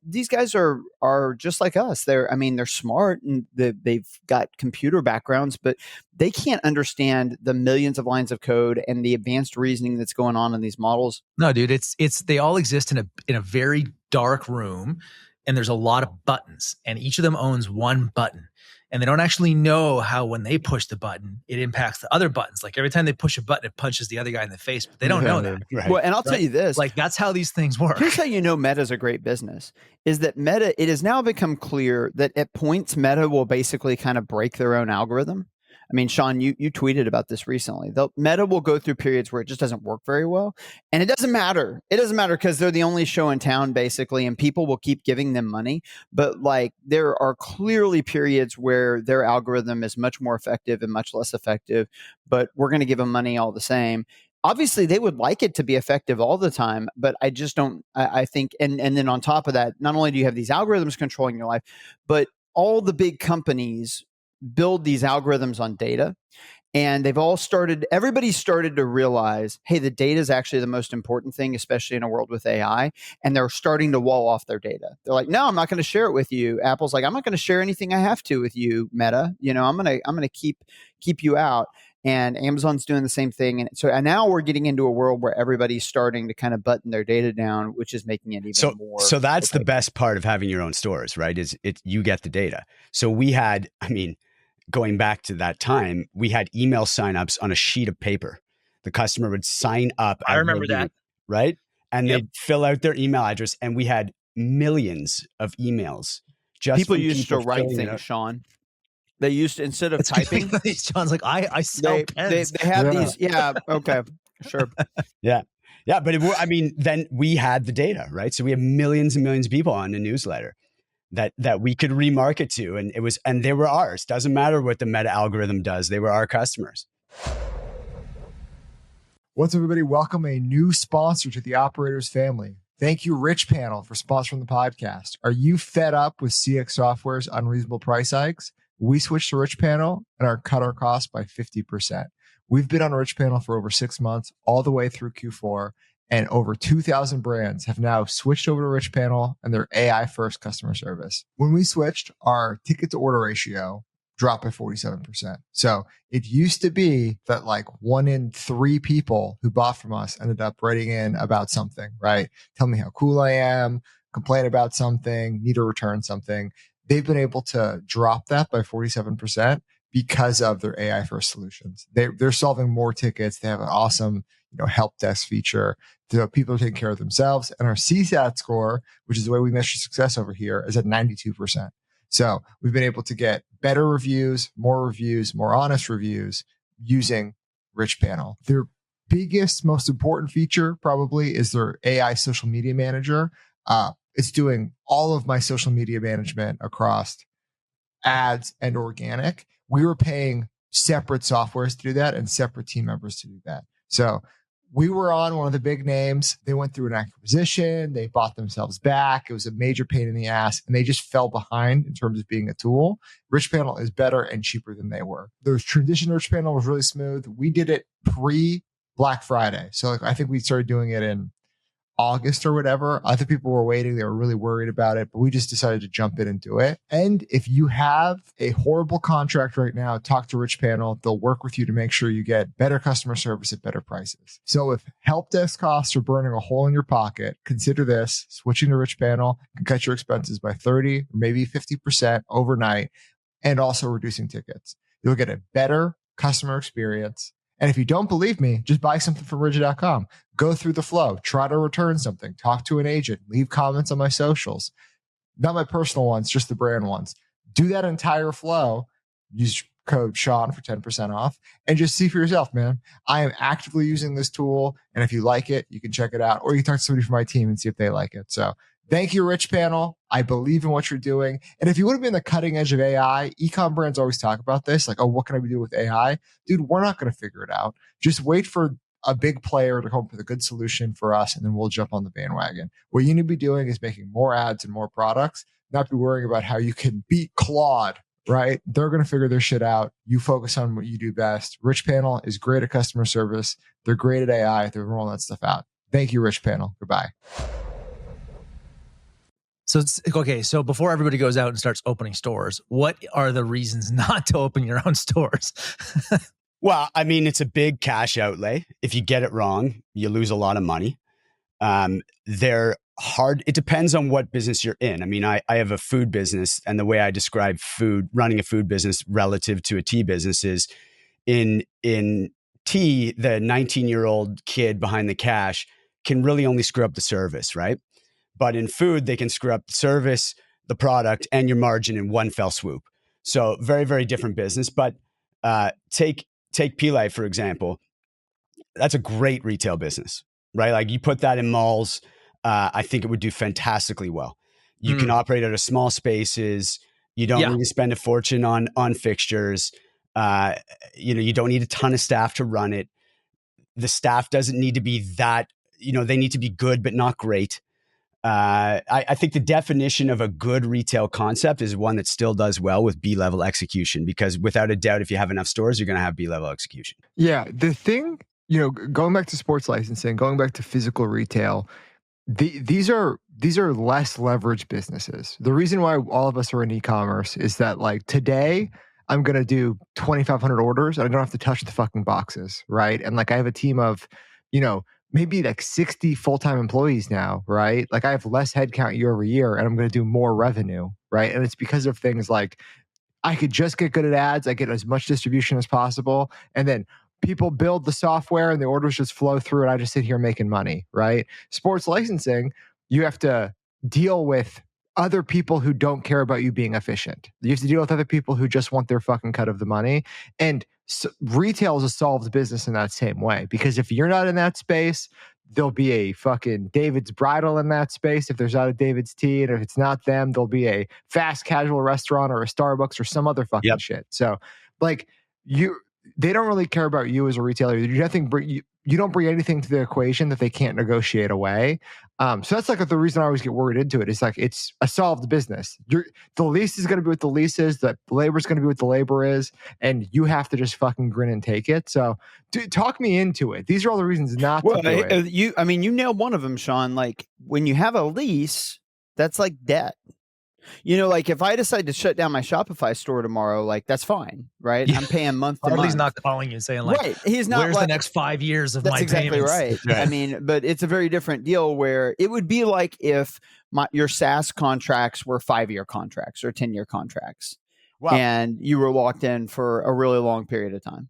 [SPEAKER 4] are just like us. They're smart and they've got computer backgrounds, but they can't understand the millions of lines of code and the advanced reasoning that's going on in these models.
[SPEAKER 2] No, dude, it's they all exist in a very dark room, and there's a lot of buttons, and each of them owns one button. and they don't actually know how when they push the button, it impacts the other buttons. Like every time they push a button, it punches the other guy in the face, but they don't know that.
[SPEAKER 3] Right.
[SPEAKER 4] Well, and I'll tell you this.
[SPEAKER 2] Like that's how these things work.
[SPEAKER 4] Here's how you know Meta's a great business, is that Meta, it has now become clear that at points Meta will basically kind of break their own algorithm. I mean, Sean, you tweeted about this recently. Meta will go through periods where it just doesn't work very well. And it doesn't matter. It doesn't matter because they're the only show in town, basically, and people will keep giving them money. But like there are clearly periods where their algorithm is much more effective and much less effective, but we're going to give them money all the same. Obviously, they would like it to be effective all the time, but I just don't, I think, and then on top of that, not only do you have these algorithms controlling your life, but all the big companies build these algorithms on data. And everybody started to realize, hey, the data is actually the most important thing, especially in a world with AI. And they're starting to wall off their data. They're like, no, I'm not going to share it with you. Apple's like, I'm not going to share anything I have to with you, Meta. I'm going to keep you out. And Amazon's doing the same thing. And now we're getting into a world where everybody's starting to kind of button their data down, which is making it even more.
[SPEAKER 3] So that's the best part of having your own stores, right? Is you get the data. So we had, going back to that time, we had email signups on a sheet of paper. The customer would sign up.
[SPEAKER 2] I remember that.
[SPEAKER 3] Right? And they'd fill out their email address, and we had millions of emails.
[SPEAKER 4] People used to write things, Sean. They used to, instead of typing.
[SPEAKER 2] Sean's like, I sell pens.
[SPEAKER 4] They have these. Yeah. Okay. Sure.
[SPEAKER 3] Yeah. But then we had the data, right? So we have millions and millions of people on the newsletter that we could remarket to. And they were ours. Doesn't matter what the Meta algorithm does. They were our customers.
[SPEAKER 1] What's up, everybody? Welcome a new sponsor to the Operators family. Thank you, Richpanel, for sponsoring the podcast. Are you fed up with CX Software's unreasonable price hikes? We switched to Richpanel and cut our costs by 50%. We've been on Richpanel for over 6 months, all the way through Q4. And over 2,000 brands have now switched over to Richpanel and their AI-first customer service. When we switched, our ticket-to-order ratio dropped by 47%. So it used to be that like 1 in 3 people who bought from us ended up writing in about something, right? Tell me how cool I am, complain about something, need to return something. They've been able to drop that by 47% because of their AI-first solutions. They're solving more tickets. They have an awesome help desk feature. People are taking care of themselves. And our CSAT score, which is the way we measure success over here, is at 92%. So we've been able to get better reviews, more honest reviews using Richpanel. Their biggest, most important feature probably is their AI social media manager. It's doing all of my social media management across ads and organic. We were paying separate softwares to do that and separate team members to do that. So we were on one of the big names. They went through an acquisition. They bought themselves back. It was a major pain in the ass, and they just fell behind in terms of being a tool. Richpanel is better and cheaper than they were. The transition to Richpanel was really smooth. We did it pre-Black Friday. So I think we started doing it in August or whatever. Other people were waiting. They were really worried about it, but we just decided to jump in and do it. And if you have a horrible contract right now, talk to Richpanel. They'll work with you to make sure you get better customer service at better prices. So if help desk costs are burning a hole in your pocket, consider this. Switching to Richpanel can cut your expenses by 30 or maybe 50% overnight, and also reducing tickets. You'll get a better customer experience. And if you don't believe me, just buy something from Rigid.com. Go through the flow, try to return something, talk to an agent, leave comments on my socials. Not my personal ones, just the brand ones. Do that entire flow. Use code Sean for 10% off and just see for yourself, man. I am actively using this tool. And if you like it, you can check it out, or you can talk to somebody from my team and see if they like it. So thank you, Richpanel. I believe in what you're doing. And if you would have been the cutting edge of AI, e-com brands always talk about this. Like, oh, what can I do with AI? Dude, we're not going to figure it out. Just wait for a big player to come up with a good solution for us, and then we'll jump on the bandwagon. What you need to be doing is making more ads and more products, not be worrying about how you can beat Claude, right? They're going to figure their shit out. You focus on what you do best. Richpanel is great at customer service. They're great at AI. They're rolling that stuff out. Thank you, Richpanel. Goodbye.
[SPEAKER 2] So, okay, so before everybody goes out and starts opening stores, what are the reasons not to open your own stores?
[SPEAKER 3] Well, I mean, it's a big cash outlay. If you get it wrong, you lose a lot of money. They're hard. It depends on what business you're in. I mean, I have a food business, and the way I describe running a food business relative to a tea business is in tea, the 19-year-old kid behind the cash can really only screw up the service, right? But in food, they can screw up the service, the product, and your margin in one fell swoop. So very, very different business. But take Pile, for example. That's a great retail business, right? Like you put that in malls, I think it would do fantastically well. You can operate out of small spaces. You don't need to spend a fortune on fixtures. You don't need a ton of staff to run it. The staff doesn't need to be that, they need to be good, but not great. I think the definition of a good retail concept is one that still does well with B-level execution, because without a doubt, if you have enough stores, you're going to have B-level execution.
[SPEAKER 1] Yeah. The thing, going back to sports licensing, going back to physical retail, these are less leveraged businesses. The reason why all of us are in e-commerce is that like today I'm going to do 2,500 orders and I don't have to touch the fucking boxes. Right. And like I have a team of, maybe like 60 full-time employees now, right? Like I have less headcount year over year and I'm going to do more revenue, right? And it's because of things like I could just get good at ads. I get as much distribution as possible. And then people build the software and the orders just flow through and I just sit here making money, right? Sports licensing, you have to deal with other people who don't care about you being efficient. You have to deal with other people who just want their fucking cut of the money. And retail is a solved business in that same way, because if you're not in that space, there'll be a fucking David's Bridal in that space. If there's not a David's Tea, and if it's not them, there'll be a fast casual restaurant or a Starbucks or some other fucking shit. So like they don't really care about you as a retailer. You don't bring anything to the equation that they can't negotiate away. So that's like the reason I always get worried into it. It's like it's a solved business. The lease is going to be what the lease is. The labor is going to be what the labor is, and you have to just fucking grin and take it. So, talk me into it. These are all the reasons not to do it.
[SPEAKER 4] You nailed one of them, Sean. Like when you have a lease, that's like debt. Like if I decide to shut down my Shopify store tomorrow, like that's fine, right? I'm paying month to month.
[SPEAKER 2] Harley's not calling you saying like,
[SPEAKER 4] right. He's not.
[SPEAKER 2] Where's the next 5 years of my
[SPEAKER 4] exactly
[SPEAKER 2] payments?
[SPEAKER 4] Right. I mean, but it's a very different deal where it would be like if your SaaS contracts were 5-year contracts or 10-year contracts, and you were locked in for a really long period of time.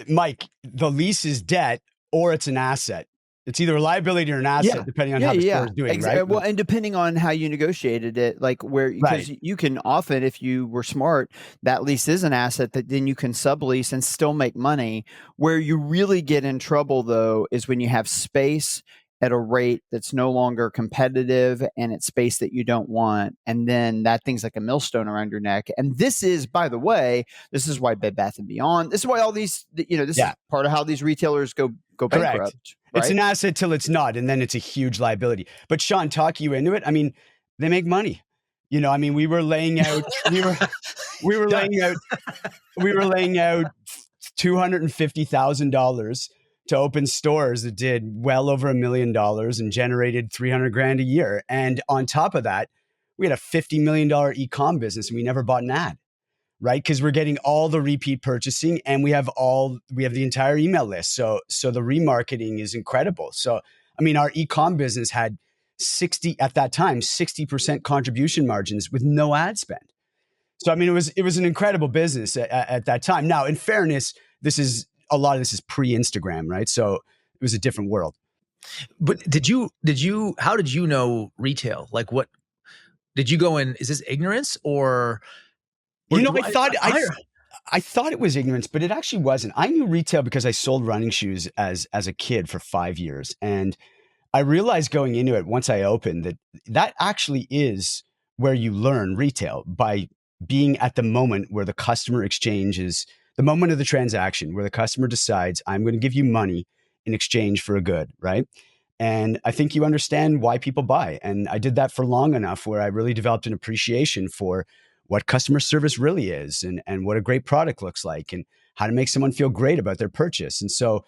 [SPEAKER 3] Mike, the lease is debt or it's an asset. It's either a liability or an asset, depending on how the store is doing, right?
[SPEAKER 4] Well, and depending on how you negotiated it, because you can often, if you were smart, that lease is an asset that then you can sublease and still make money. Where you really get in trouble, though, is when you have space at a rate that's no longer competitive and it's space that you don't want. And then that thing's like a millstone around your neck. And this is, by the way, this is why Bed Bath & Beyond, this is why all these, this is part of how these retailers go bankrupt. Right?
[SPEAKER 3] It's an asset till it's not, and then it's a huge liability. But Sean, talk you into it. I mean, they make money. We were laying out, we were laying out $250,000 to open stores that did well over $1 million and generated $300,000 a year. And on top of that, we had a $50 million e-com business and we never bought an ad, right? Because we're getting all the repeat purchasing and we have the entire email list. So the remarketing is incredible. So, I mean, our e-com business had 60% contribution margins with no ad spend. So, I mean, it was an incredible business at that time. Now, in fairness, a lot of this is pre-Instagram, right? So it was a different world.
[SPEAKER 2] But how did you know retail? Like what, did you go in, is this ignorance or
[SPEAKER 3] I thought it was ignorance, but it actually wasn't. I knew retail because I sold running shoes as a kid for 5 years. And I realized going into it, once I opened, that actually is where you learn retail, by being at the moment where the customer exchanges, the moment of the transaction where the customer decides, I'm going to give you money in exchange for a good, right? And I think you understand why people buy. And I did that for long enough where I really developed an appreciation for what customer service really is and what a great product looks like and how to make someone feel great about their purchase. And so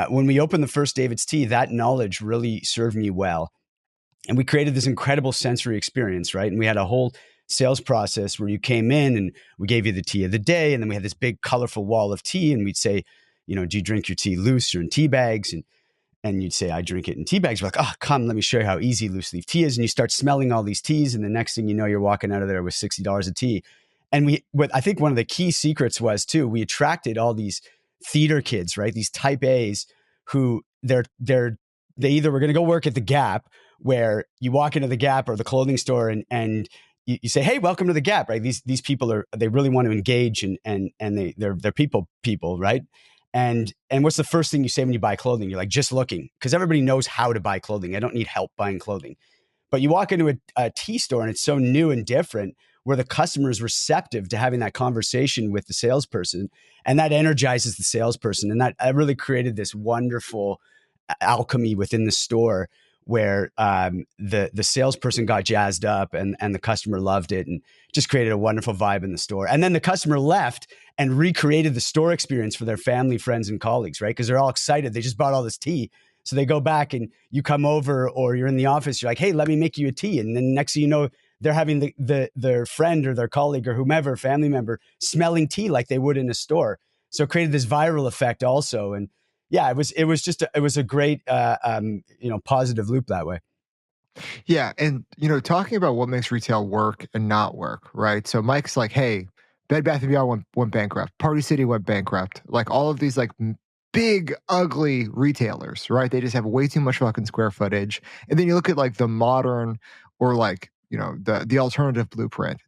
[SPEAKER 3] when we opened the first David's Tea, that knowledge really served me well. And we created this incredible sensory experience, right? And we had a whole sales process where you came in and we gave you the tea of the day. And then we had this big colorful wall of tea. And we'd say, do you drink your tea loose or in tea bags? and you'd say, I drink it in tea bags. You're like, oh, come, let me show you how easy loose leaf tea is. And you start smelling all these teas. And the next thing you know, you're walking out of there with $60 a tea. And I think one of the key secrets was too, we attracted all these theater kids, right? These type A's who they either were going to go work at the Gap, where you walk into the Gap or the clothing store and you say, hey, welcome to the Gap, right? These people they really want to engage and they're people, right? And what's the first thing you say when you buy clothing? You're like, just looking, because everybody knows how to buy clothing. I don't need help buying clothing. But you walk into a tea store and it's so new and different, where the customer is receptive to having that conversation with the salesperson, and that energizes the salesperson. And that really created this wonderful alchemy within the store, where the salesperson got jazzed up and the customer loved it, and just created a wonderful vibe in the store. And then the customer left and recreated the store experience for their family, friends, and colleagues, right? Because they're all excited. They just bought all this tea. So they go back and you come over, or you're in the office, you're like, hey, let me make you a tea. And then next thing you know, they're having their friend or their colleague or whomever, family member, smelling tea like they would in a store. So it created this viral effect also. And yeah, it was a great, positive loop that way.
[SPEAKER 1] Yeah. And, talking about what makes retail work and not work, right? So Mike's like, hey, Bed Bath & Beyond went bankrupt. Party City went bankrupt. Like all of these like big, ugly retailers, right? They just have way too much fucking square footage. And then you look at like the modern or like, the alternative blueprint,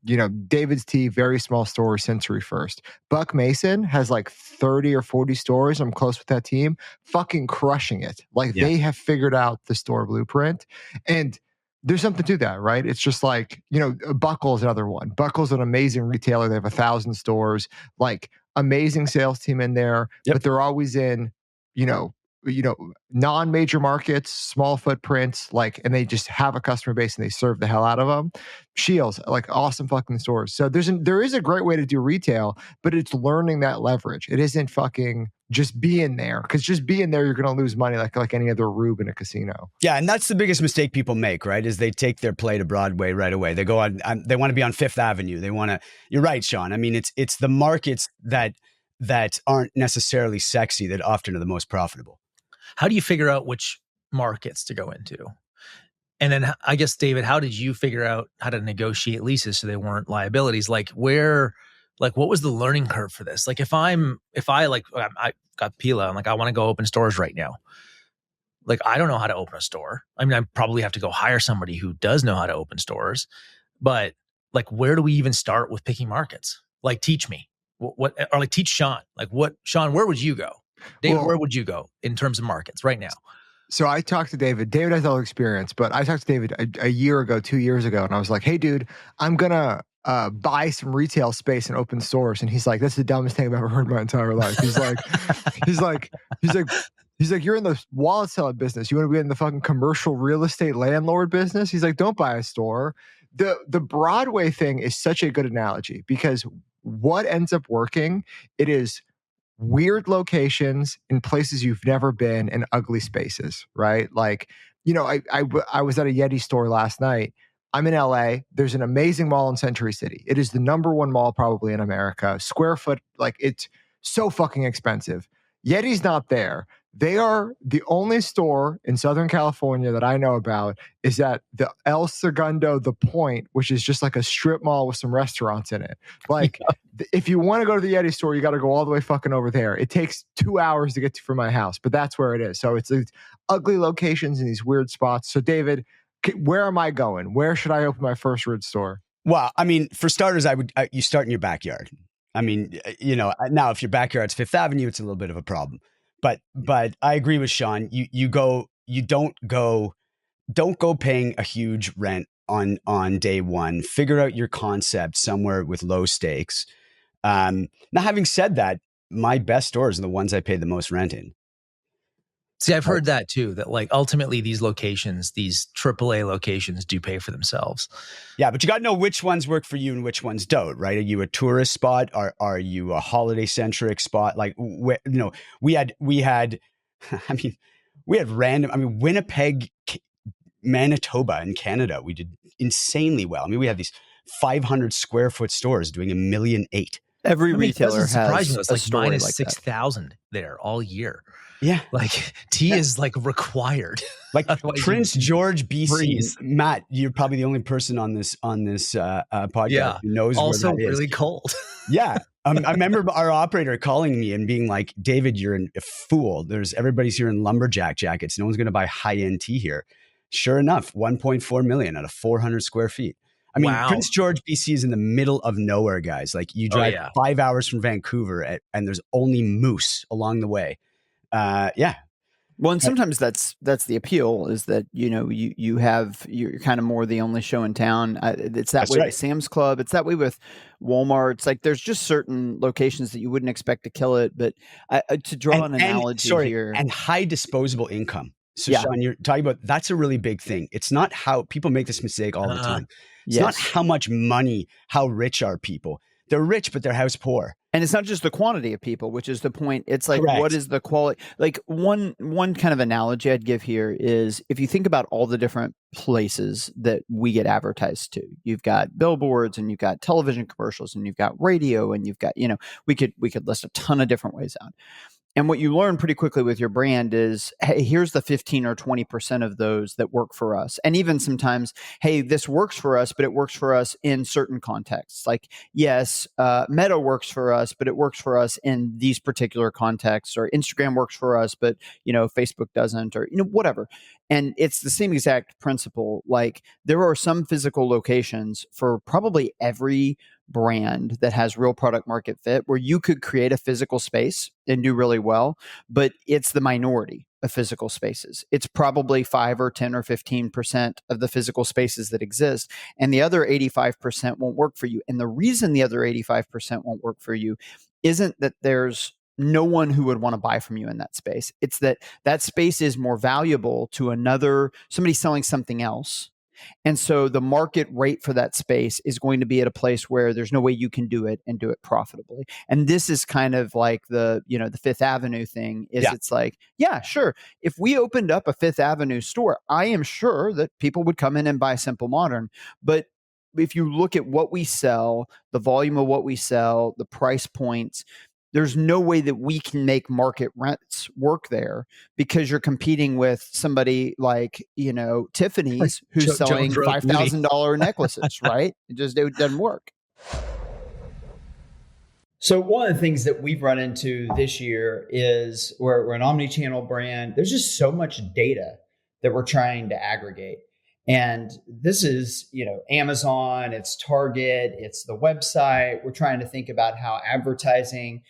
[SPEAKER 1] David's Tea, very small store, Sensory First. Buck Mason has like 30 or 40 stores. I'm close with that team, fucking crushing it. Like they have figured out the store blueprint. And there's something to that, right? It's just like, Buckle's another one. Buckle's an amazing retailer. They have 1,000 stores, like amazing sales team in there, but they're always in, non-major markets, small footprints, and they just have a customer base and they serve the hell out of them. Shields, like awesome fucking stores. So there is a great way to do retail, but it's learning that leverage. It isn't fucking just being there, because just being there, you're going to lose money like any other rube in a casino.
[SPEAKER 3] Yeah, and that's the biggest mistake people make, right? Is they take their play to Broadway right away. They go on, they want to be on Fifth Avenue. They want to. You're right, Sean. I mean, it's the markets that aren't necessarily sexy that often are the most profitable.
[SPEAKER 2] How do you figure out which markets to go into? And then I guess, David, how did you figure out how to negotiate leases so they weren't liabilities? Like what was the learning curve for this? Like I got Pila, I'm like, I want to go open stores right now. Like, I don't know how to open a store. I mean, I probably have to go hire somebody who does know how to open stores, but like, where do we even start with picking markets? Like, teach me or like teach Sean, Sean, where would you go? David, where would you go in terms of markets right now?
[SPEAKER 1] So I talked to David. David has all the experience, but I talked to David a year ago, 2 years ago, and I was like, hey, dude, I'm going to buy some retail space and open stores. And he's like, that's the dumbest thing I've ever heard in my entire life. He's like, you're in the wallet selling business. You want to be in the fucking commercial real estate landlord business? He's like, don't buy a store. The Broadway thing is such a good analogy, because what ends up working, it is weird locations in places you've never been in ugly spaces, right? Like, I was at a Yeti store last night. I'm in LA. There's an amazing mall in Century City. It is the #1 mall probably in America. Square foot, like it's so fucking expensive. Yeti's not there. They are the only store in Southern California that I know about is at the El Segundo, The Point, which is just like a strip mall with some restaurants in it. Like, if you want to go to the Yeti store, you got to go all the way fucking over there. It takes 2 hours to get to from my house, but that's where it is. So it's ugly locations in these weird spots. So David, where am I going? Where should I open my first RID store?
[SPEAKER 3] Well, I mean, for starters, you start in your backyard. I mean, now if your backyard's Fifth Avenue, it's a little bit of a problem. But I agree with Sean. Don't go paying a huge rent on day one. Figure out your concept somewhere with low stakes. Now, having said that, my best stores are the ones I pay the most rent in.
[SPEAKER 2] See, I've heard that too, that like ultimately these locations, these AAA locations do pay for themselves.
[SPEAKER 3] Yeah, but you got to know which ones work for you and which ones don't, right? Are you a tourist spot? Are you a holiday centric spot? Like, we had random, Winnipeg, Manitoba in Canada, we did insanely well. I mean, we had these 500 square foot stores doing $1.8 million.
[SPEAKER 4] Every retailer has
[SPEAKER 2] surprising. It's like
[SPEAKER 4] story
[SPEAKER 2] minus
[SPEAKER 4] like
[SPEAKER 2] 6,000 there all year.
[SPEAKER 3] Yeah.
[SPEAKER 2] Like tea is like required.
[SPEAKER 3] Like
[SPEAKER 2] Otherwise you
[SPEAKER 3] Prince George, BC.
[SPEAKER 2] freeze.
[SPEAKER 3] Matt, you're probably the only person on this podcast
[SPEAKER 2] Yeah.
[SPEAKER 3] who knows
[SPEAKER 2] Also
[SPEAKER 3] where that is.
[SPEAKER 2] really cold.
[SPEAKER 3] Yeah. I remember our operator calling me and being like, David, you're a fool. Everybody's here in lumberjack jackets. No one's going to buy high-end tea here. Sure enough, 1.4 million out of 400 square feet. I mean,
[SPEAKER 2] Wow.
[SPEAKER 3] Prince George, BC is in the middle of nowhere, guys. Like you drive 5 hours from Vancouver and there's only moose along the way. Yeah.
[SPEAKER 4] Well, and sometimes that's the appeal is that, you're kind of more the only show in town. It's that
[SPEAKER 3] That's
[SPEAKER 4] way
[SPEAKER 3] right.
[SPEAKER 4] with Sam's Club. It's that way with Walmart. It's like there's just certain locations that you wouldn't expect to kill it. But to draw an analogy here.
[SPEAKER 3] And high disposable income. So
[SPEAKER 4] Yeah.
[SPEAKER 3] Sean, you're talking about, that's a really big thing. It's not how people make this mistake all the time. It's not how much money, how rich are people. They're rich, but they're house poor.
[SPEAKER 4] And it's not just the quantity of people, which is the point. It's like,
[SPEAKER 3] Correct.
[SPEAKER 4] What is the quality? Like one kind of analogy I'd give here is if you think about all the different places that we get advertised to, you've got billboards and you've got television commercials and you've got radio and you've got, we could list a ton of different ways out. And what you learn pretty quickly with your brand is, hey, here's the 15 or 20% of those that work for us. And even sometimes, hey, this works for us, but it works for us in certain contexts. Like, yes, Meta works for us, but it works for us in these particular contexts, or Instagram works for us, but, Facebook doesn't, or, whatever. And it's the same exact principle. Like there are some physical locations for probably every brand that has real product market fit where you could create a physical space and do really well, but it's the minority of physical spaces. It's probably 5 or 10 or 15% of the physical spaces that exist. And the other 85% won't work for you. And the reason the other 85% won't work for you isn't that there's no one who would want to buy from you in that space. It's that space is more valuable to somebody selling something else. And so the market rate for that space is going to be at a place where there's no way you can do it and do it profitably. And this is kind of like the Fifth Avenue thing is It's like, yeah, sure. If we opened up a Fifth Avenue store, I am sure that people would come in and buy Simple Modern. But if you look at what we sell, the volume of what we sell, the price points, there's no way that we can make market rents work there because you're competing with somebody like, Tiffany's who's selling $5,000 necklaces, right? It doesn't work. So one of the things that we've run into this year is we're an omni-channel brand. There's just so much data that we're trying to aggregate. And this is, Amazon, it's Target, it's the website. We're trying to think about how advertising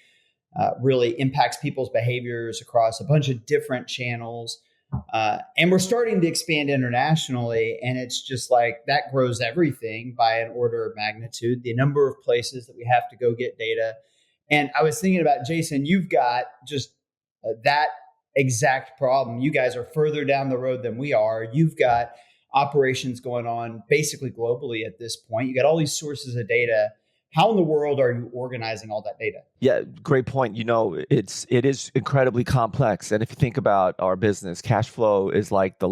[SPEAKER 4] really impacts people's behaviors across a bunch of different channels. And we're starting to expand internationally. And it's just like that grows everything by an order of magnitude, the number of places that we have to go get data. And I was thinking about, Jason, you've got just that exact problem. You guys are further down the road than we are. You've got operations going on basically globally at this point. You got all these sources of data. How in the world are you organizing all that data?
[SPEAKER 5] Yeah, great point. It is incredibly complex. And if you think about our business, cash flow is like the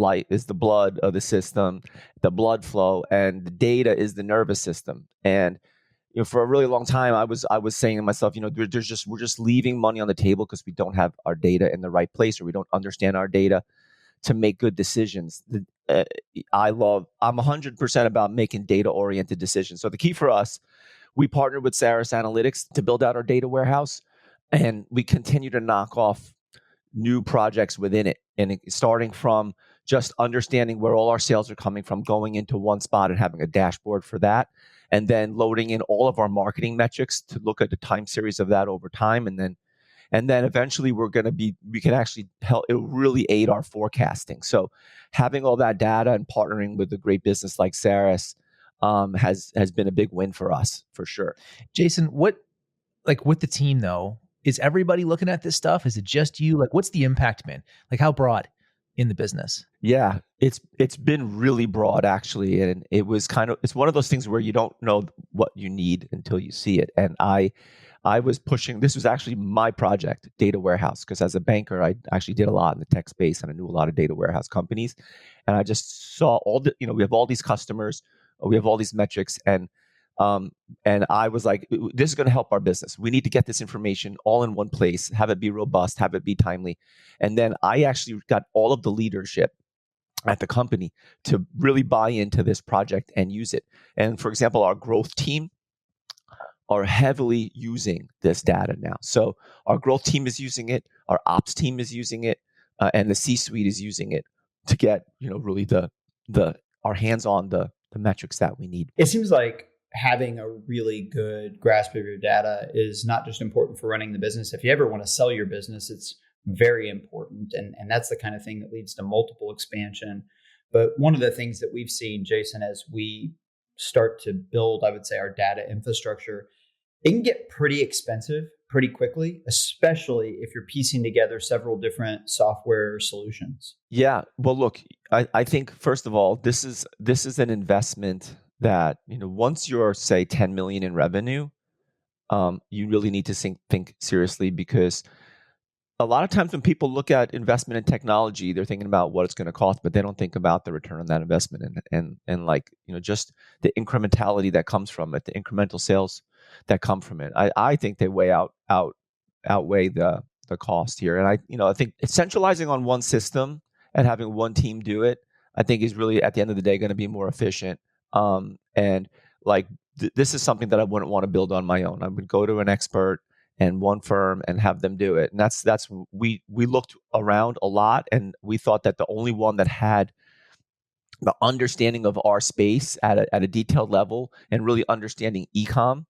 [SPEAKER 5] blood of the system, the blood flow, and the data is the nervous system. And for a really long time, I was saying to myself, we're just leaving money on the table because we don't have our data in the right place, or we don't understand our data to make good decisions. I'm 100% about making data-oriented decisions. So the key for us, we partnered with Saras Analytics to build out our data warehouse, and we continue to knock off new projects within it. And starting from just understanding where all our sales are coming from, going into one spot and having a dashboard for that, and then loading in all of our marketing metrics to look at the time series of that over time. And then eventually we can actually help, it'll really aid our forecasting. So having all that data and partnering with a great business like Saras has been a big win for us, for sure.
[SPEAKER 2] Jason, what, like with the team though, is everybody looking at this stuff? Is it just you? Like what's the impact been? Like how broad in the business? Yeah,
[SPEAKER 5] it's been really broad actually. And it's one of those things where you don't know what you need until you see it. And I was pushing, this was actually my project, data warehouse, because as a banker, I actually did a lot in the tech space and I knew a lot of data warehouse companies. And I just saw we have all these customers, we have all these metrics, and And I was like, this is going to help our business. We need to get this information all in one place, have it be robust, have it be timely. And then I actually got all of the leadership at the company to really buy into this project and use it. And for example, our growth team are heavily using this data now. So our growth team is using it, our ops team is using it, and the C-suite is using it to get, really our hands on the metrics that we need.
[SPEAKER 6] It seems like having a really good grasp of your data is not just important for running the business. If you ever want to sell your business, it's very important. And that's the kind of thing that leads to multiple expansion. But one of the things that we've seen, Jason, as we start to build, I would say, our data infrastructure, it can get pretty expensive pretty quickly, especially if you're piecing together several different software solutions.
[SPEAKER 5] Yeah. Well, look, I think, first of all, this is an investment that, once you're, say, 10 million in revenue, you really need to think seriously, because a lot of times when people look at investment in technology, they're thinking about what it's going to cost, but they don't think about the return on that investment and like, just the incrementality that comes from it, the incremental sales that come from it. I think they outweigh the cost here. And I think centralizing on one system and having one team do it, I think is really, at the end of the day, going to be more efficient. And like this is something that I wouldn't want to build on my own. I would go to an expert and one firm and have them do it. And that's we looked around a lot, and we thought that the only one that had the understanding of our space at a detailed level and really understanding e-com,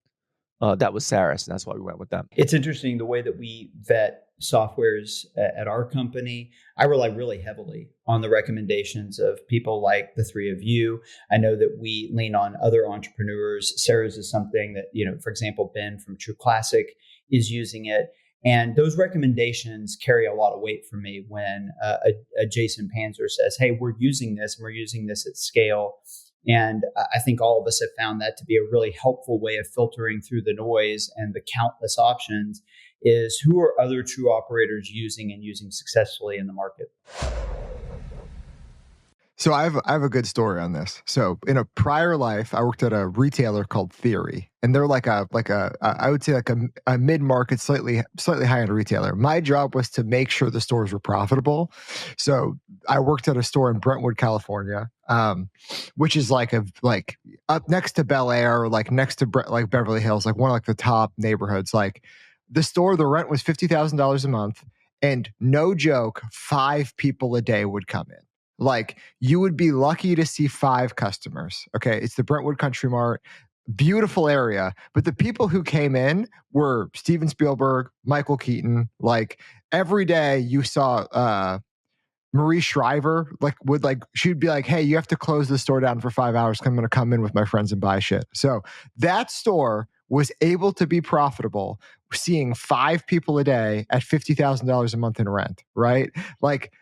[SPEAKER 5] that was Saras, and that's why we went with them.
[SPEAKER 6] It's interesting the way that we vet softwares at our company. I rely really heavily on the recommendations of people like the three of you. I know that we lean on other entrepreneurs. Saras is something that, for example, Ben from True Classic is using it. And those recommendations carry a lot of weight for me when a Jason Panzer says, hey, we're using this and we're using this at scale. And I think all of us have found that to be a really helpful way of filtering through the noise and the countless options is who are other true operators using and using successfully in the market.
[SPEAKER 1] So I have a good story on this. So in a prior life, I worked at a retailer called Theory, and they're like a I would say like a mid-market, slightly high-end retailer. My job was to make sure the stores were profitable. So I worked at a store in Brentwood, California, which is like up next to Bel Air, like next to Beverly Hills, like one of like the top neighborhoods. Like the store, the rent was $50,000 a month, and no joke, 5 people a day would come in. Like you would be lucky to see 5 customers. Okay. It's the Brentwood Country Mart, beautiful area. But the people who came in were Steven Spielberg, Michael Keaton. Like every day you saw Marie Shriver, she'd be like, hey, you have to close the store down for 5 hours. I'm going to come in with my friends and buy shit. So that store was able to be profitable, seeing 5 people a day at $50,000 a month in rent, right? Like,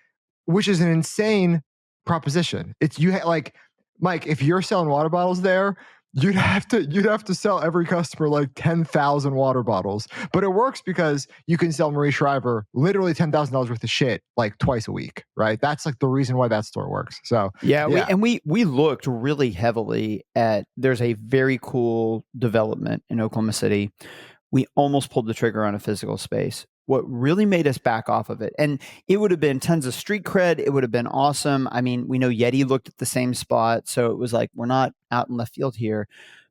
[SPEAKER 1] which is an insane proposition. It's like, Mike, if you're selling water bottles there, you'd have to sell every customer like 10,000 water bottles. But it works because you can sell Marie Shriver literally $10,000 worth of shit like twice a week, right? That's like the reason why that store works. So
[SPEAKER 4] yeah. We looked really heavily at, there's a very cool development in Oklahoma City. We almost pulled the trigger on a physical space. What really made us back off of it, and it would have been tons of street cred, it would have been awesome. I mean, we know Yeti looked at the same spot, so it was like, we're not out in left field here.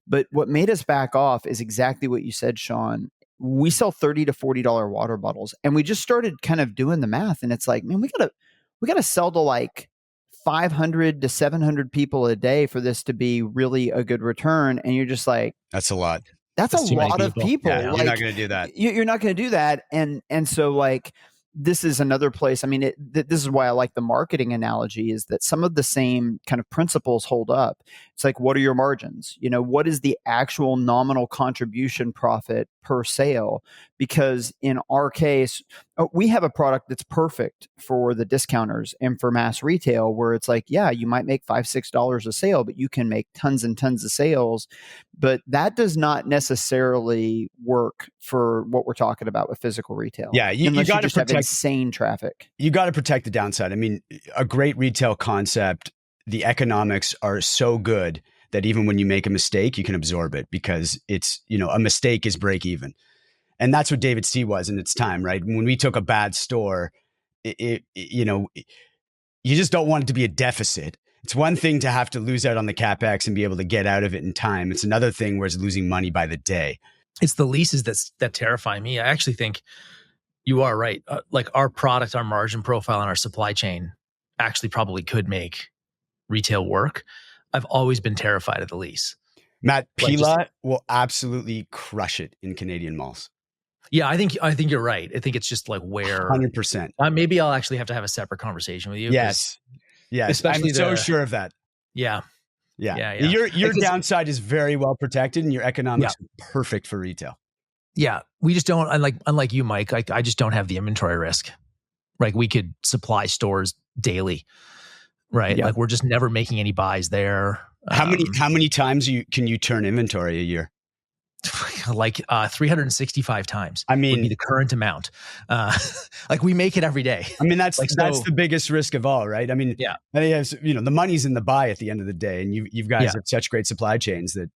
[SPEAKER 4] But what made us back off is exactly what you said, Sean. We sell $30 to $40 water bottles, and we just started kind of doing the math, and it's like, man, we gotta sell to like 500 to 700 people a day for this to be really a good return. And you're just like,
[SPEAKER 3] that's a lot.
[SPEAKER 4] That's a lot of people.
[SPEAKER 3] Yeah, you're not going to do that.
[SPEAKER 4] You're not going to do that. And so like, this is another place. I mean, this is why I like the marketing analogy, is that some of the same kind of principles hold up. It's like, what are your margins? What is the actual nominal contribution profit per sale? Because in our case, we have a product that's perfect for the discounters and for mass retail, where it's like, yeah, you might make $5, $6 a sale, but you can make tons and tons of sales. But that does not necessarily work for what we're talking about with physical retail.
[SPEAKER 3] Yeah, you got to protect
[SPEAKER 4] insane traffic.
[SPEAKER 3] You got to protect the downside. I mean, a great retail concept, the economics are so good that even when you make a mistake, you can absorb it because it's, a mistake is break even. And that's what David's Tea was in its time, right? When we took a bad store, you just don't want it to be a deficit. It's one thing to have to lose out on the CapEx and be able to get out of it in time. It's another thing where it's losing money by the day.
[SPEAKER 2] It's the leases that terrify me. I actually think you are right. Like our product, our margin profile, and our supply chain actually probably could make retail work. I've always been terrified of the lease.
[SPEAKER 3] Matt, Pila will absolutely crush it in Canadian malls.
[SPEAKER 2] Yeah, I think you're right. I think it's just like where
[SPEAKER 3] 100%.
[SPEAKER 2] Maybe I'll actually have to have a separate conversation with you.
[SPEAKER 3] Yes.
[SPEAKER 2] Especially
[SPEAKER 3] I'm so sure of that.
[SPEAKER 2] Yeah.
[SPEAKER 3] Your downside is very well protected and your economics are perfect for retail.
[SPEAKER 2] Yeah. We just don't, unlike you, Mike, I just don't have the inventory risk. Like we could supply stores daily, right?
[SPEAKER 4] Yeah.
[SPEAKER 2] Like we're just never making any buys there.
[SPEAKER 3] How many times can you turn inventory a year?
[SPEAKER 2] Like 365 times.
[SPEAKER 3] I mean,
[SPEAKER 2] would be the current amount. Like we make it every day.
[SPEAKER 3] I mean, that's the biggest risk of all, right? I mean, the money's in the buy at the end of the day, and you guys have such great supply chains that,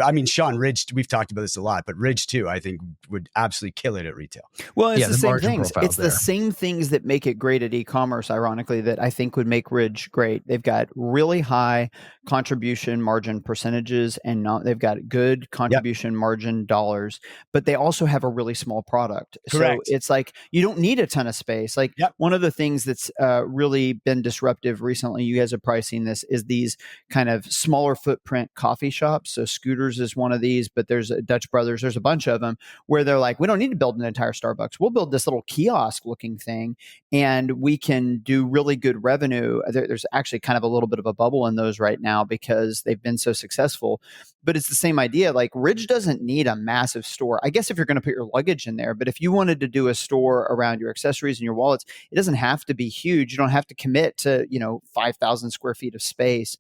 [SPEAKER 3] I mean, Sean, Ridge, we've talked about this a lot, but Ridge too, I think would absolutely kill it at retail.
[SPEAKER 4] Well, it's the same things. It's the same things that make it great at e-commerce, ironically, that I think would make Ridge great. They've got really high contribution margin percentages, and they've got good contribution margin dollars, but they also have a really small product.
[SPEAKER 3] Correct.
[SPEAKER 4] So it's like you don't need a ton of space. Like one of the things that's really been disruptive recently, you guys are probably seen this, is these kind of smaller footprint coffee shops. So Scooters is one of these, but there's Dutch Brothers, there's a bunch of them where they're like, we don't need to build an entire Starbucks. We'll build this little kiosk looking thing and we can do really good revenue. There's actually kind of a little bit of a bubble in those right now because they've been so successful. But it's the same idea. Like Ridge doesn't need a massive store. I guess if you're going to put your luggage in there, but if you wanted to do a store around your accessories and your wallets, it doesn't have to be huge. You don't have to commit to, 5,000 square feet of space.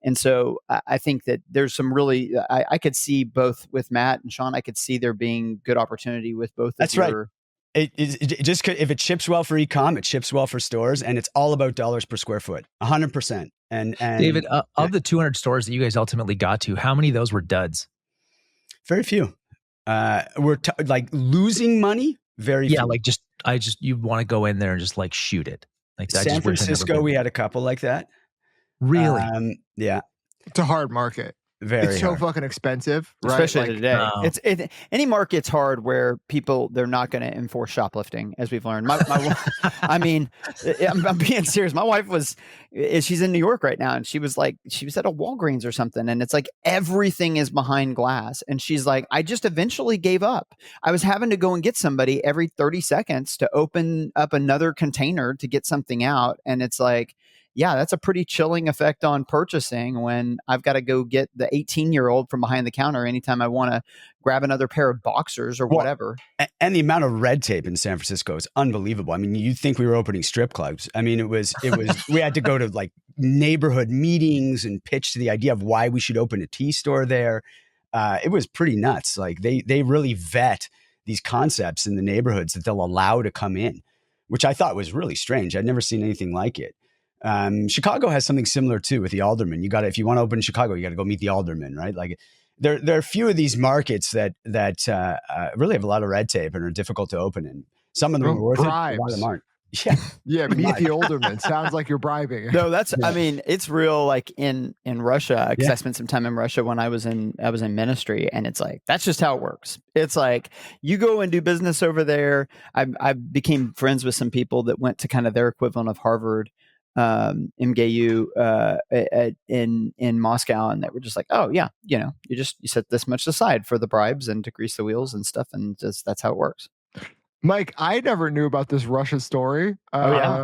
[SPEAKER 4] And so I think that there's some really, I could see both with Matt and Sean, I could see there being good opportunity with both.
[SPEAKER 3] That's right. It just if it ships well for e-com, it ships well for stores, and it's all about dollars per square foot, 100%. And
[SPEAKER 2] David, of the 200 stores that you guys ultimately got to, how many of those were duds?
[SPEAKER 3] Very few. We're like losing money. Very few.
[SPEAKER 2] Like you want to go in there and just like shoot it. Like
[SPEAKER 3] San Francisco, we had a couple like that.
[SPEAKER 2] Really?
[SPEAKER 3] Yeah.
[SPEAKER 1] It's a hard market. It's so fucking expensive, right?
[SPEAKER 4] Especially today. No. Any market's hard where they're not going to enforce shoplifting, as we've learned. I mean, I'm being serious. My wife she's in New York right now, and she was at a Walgreens or something, and it's like everything is behind glass, and she's like, I just eventually gave up. I was having to go and get somebody every 30 seconds to open up another container to get something out, and it's like, yeah, that's a pretty chilling effect on purchasing when I've got to go get the 18-year-old from behind the counter anytime I want to grab another pair of boxers or whatever.
[SPEAKER 3] And the amount of red tape in San Francisco is unbelievable. I mean, you'd think we were opening strip clubs. I mean, it was we had to go to like neighborhood meetings and pitch to the idea of why we should open a tea store there. It was pretty nuts. Like they really vet these concepts in the neighborhoods that they'll allow to come in, which I thought was really strange. I'd never seen anything like it. Chicago has something similar too with the alderman. If you want to open in Chicago, you got to go meet the alderman, right? Like there are a few of these markets that really have a lot of red tape and are difficult to open in. Some of them are worth
[SPEAKER 1] bribes.
[SPEAKER 3] it, a lot of them aren't.
[SPEAKER 1] Yeah, meet the alderman. Sounds like you're bribing.
[SPEAKER 4] No, I mean, it's real. Like in Russia, because I spent some time in Russia when I was in ministry, and it's like that's just how it works. It's like you go and do business over there. I became friends with some people that went to kind of their equivalent of Harvard. MGU in Moscow, and they were just like, oh yeah, you set this much aside for the bribes and to grease the wheels and stuff, and just that's how it works.
[SPEAKER 1] Mike, I never knew about this Russia story.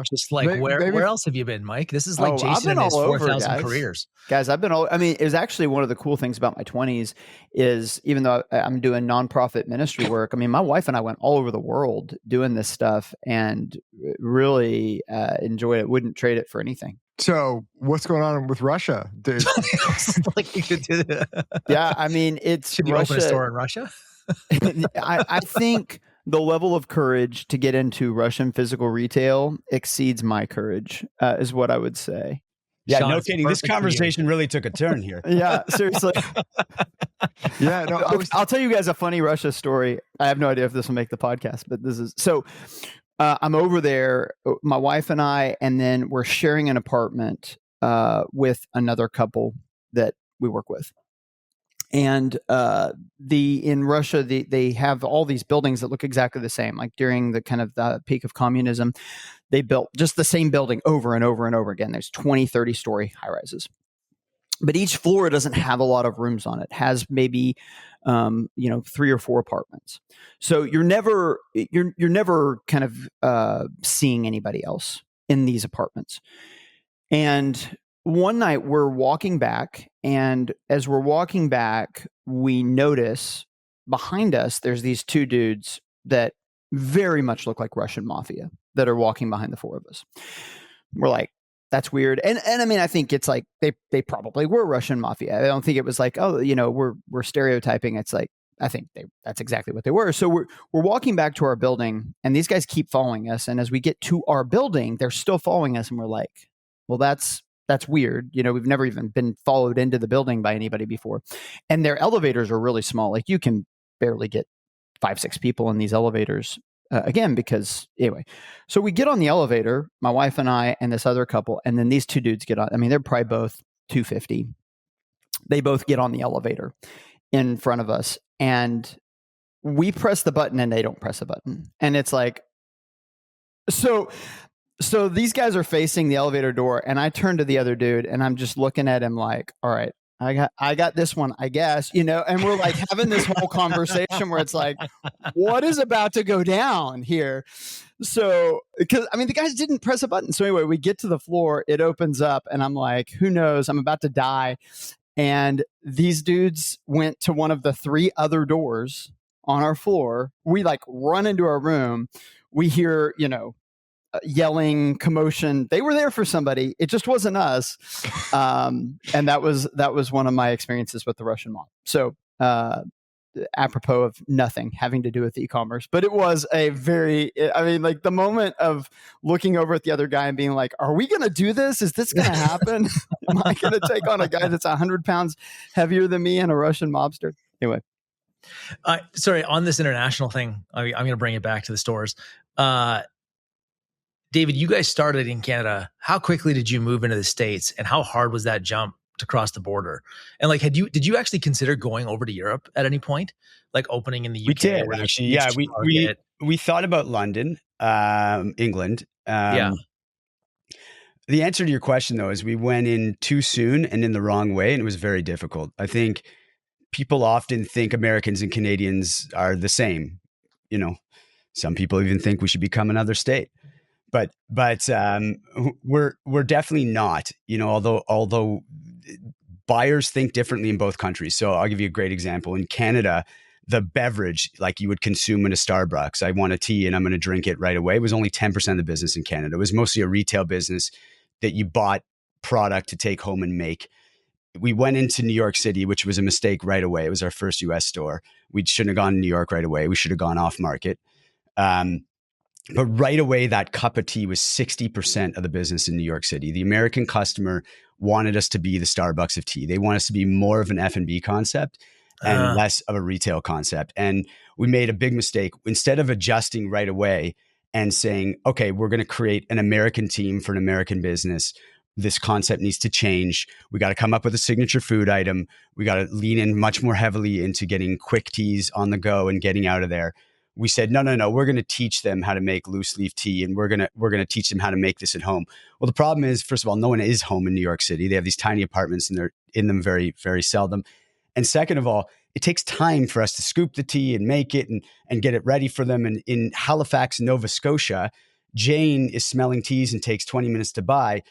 [SPEAKER 2] Just like where else have you been, Mike? This is like Jason and his 4,000 careers.
[SPEAKER 4] Guys, it was actually one of the cool things about my 20s is even though I'm doing nonprofit ministry work, I mean, my wife and I went all over the world doing this stuff and really enjoyed it. Wouldn't trade it for anything.
[SPEAKER 1] So what's going on with Russia, dude?
[SPEAKER 2] Like you could do that.
[SPEAKER 4] Yeah, I mean,
[SPEAKER 2] should you open a store in Russia?
[SPEAKER 4] I think the level of courage to get into Russian physical retail exceeds my courage, is what I would say.
[SPEAKER 3] Yeah,
[SPEAKER 2] Sean,
[SPEAKER 3] no
[SPEAKER 2] it's
[SPEAKER 3] kidding. This
[SPEAKER 2] perfect for you.
[SPEAKER 3] conversation really took a turn here.
[SPEAKER 4] Yeah, seriously.
[SPEAKER 1] Yeah, no,
[SPEAKER 4] I'll tell you guys a funny Russia story. I have no idea if this will make the podcast, but this is so. I'm over there, my wife and I, and then we're sharing an apartment with another couple that we work with. And in Russia, they have all these buildings that look exactly the same. Like during the kind of the peak of communism, they built just the same building over and over and over again. There's 20, 30-story high rises. But each floor doesn't have a lot of rooms on it. It has maybe 3 or 4 apartments. So you're never kind of seeing anybody else in these apartments. And one night we're walking back, and as we're walking back, we notice behind us there's these 2 dudes that very much look like Russian mafia that are walking behind the 4 of us. We're like, that's weird. And I mean, I think it's like they probably were Russian mafia. I don't think it was like, oh, we're stereotyping. It's like, I think that's exactly what they were. So we're walking back to our building, and these guys keep following us. And as we get to our building, they're still following us, and we're like, well, that's weird. We've never even been followed into the building by anybody before. And their elevators are really small. Like you can barely get 5-6 people in these elevators. Again, because anyway, so we get on the elevator, my wife and I and this other couple, and then these 2 dudes get on. I mean, they're probably both 250. They both get on the elevator in front of us, and we press the button and they don't press a button. And it's like, so these guys are facing the elevator door, and I turn to the other dude and I'm just looking at him like, all right, I got this one, I guess, and we're like having this whole conversation where it's like, what is about to go down here? So, because I mean, the guys didn't press a button. So anyway, we get to the floor, it opens up, and I'm like, who knows? I'm about to die. And these dudes went to one of the 3 other doors on our floor. We like run into our room. We hear, yelling, commotion. They were there for somebody. It just wasn't us. And that was one of my experiences with the Russian mob. So apropos of nothing having to do with e-commerce, but it was like the moment of looking over at the other guy and being like, are we going to do this? Is this going to happen? Am I going to take on a guy that's 100 pounds heavier than me and a Russian mobster? Anyway.
[SPEAKER 2] Sorry, on this international thing, I'm going to bring it back to the stores. David, you guys started in Canada. How quickly did you move into the States, and how hard was that jump to cross the border? And like, did you actually consider going over to Europe at any point, like opening in the UK?
[SPEAKER 3] We did actually. Yeah, we thought about London, England. The answer to your question though is we went in too soon and in the wrong way, and it was very difficult. I think people often think Americans and Canadians are the same. Some people even think we should become another state. But we're definitely not, although buyers think differently in both countries. So I'll give you a great example. In Canada, the beverage like you would consume in a Starbucks, I want a tea and I'm going to drink it right away, was only 10% of the business in Canada. It was mostly a retail business that you bought product to take home and make. We went into New York City, which was a mistake right away. It was our first US store. We shouldn't have gone to New York right away. We should have gone off market. But right away, that cup of tea was 60% of the business in New York City. The American customer wanted us to be the Starbucks of tea. They want us to be more of an F&B concept and less of a retail concept. And we made a big mistake. Instead of adjusting right away and saying, okay, we're going to create an American team for an American business, this concept needs to change. We got to come up with a signature food item. We got to lean in much more heavily into getting quick teas on the go and getting out of there. We said, no, we're going to teach them how to make loose leaf tea, and we're going to teach them how to make this at home. Well, the problem is, first of all, no one is home in New York City. They have these tiny apartments and they're in them very, very seldom. And second of all, it takes time for us to scoop the tea and make it and get it ready for them. And in Halifax, Nova Scotia, Jane is smelling teas and takes 20 minutes to buy.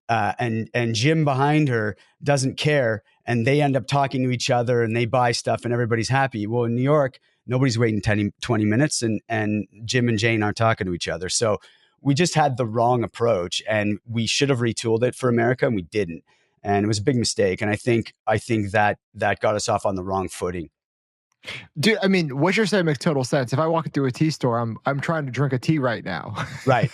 [SPEAKER 3] And Jim behind her doesn't care. And they end up talking to each other and they buy stuff and everybody's happy. Well, in New York, nobody's waiting 20 minutes and Jim and Jane aren't talking to each other. So we just had the wrong approach, and we should have retooled it for America, and we didn't. And it was a big mistake. And I think that got us off on the wrong footing.
[SPEAKER 1] Dude, I mean, what you're saying makes total sense. If I walk into a tea store, I'm trying to drink a tea right now.
[SPEAKER 3] Right.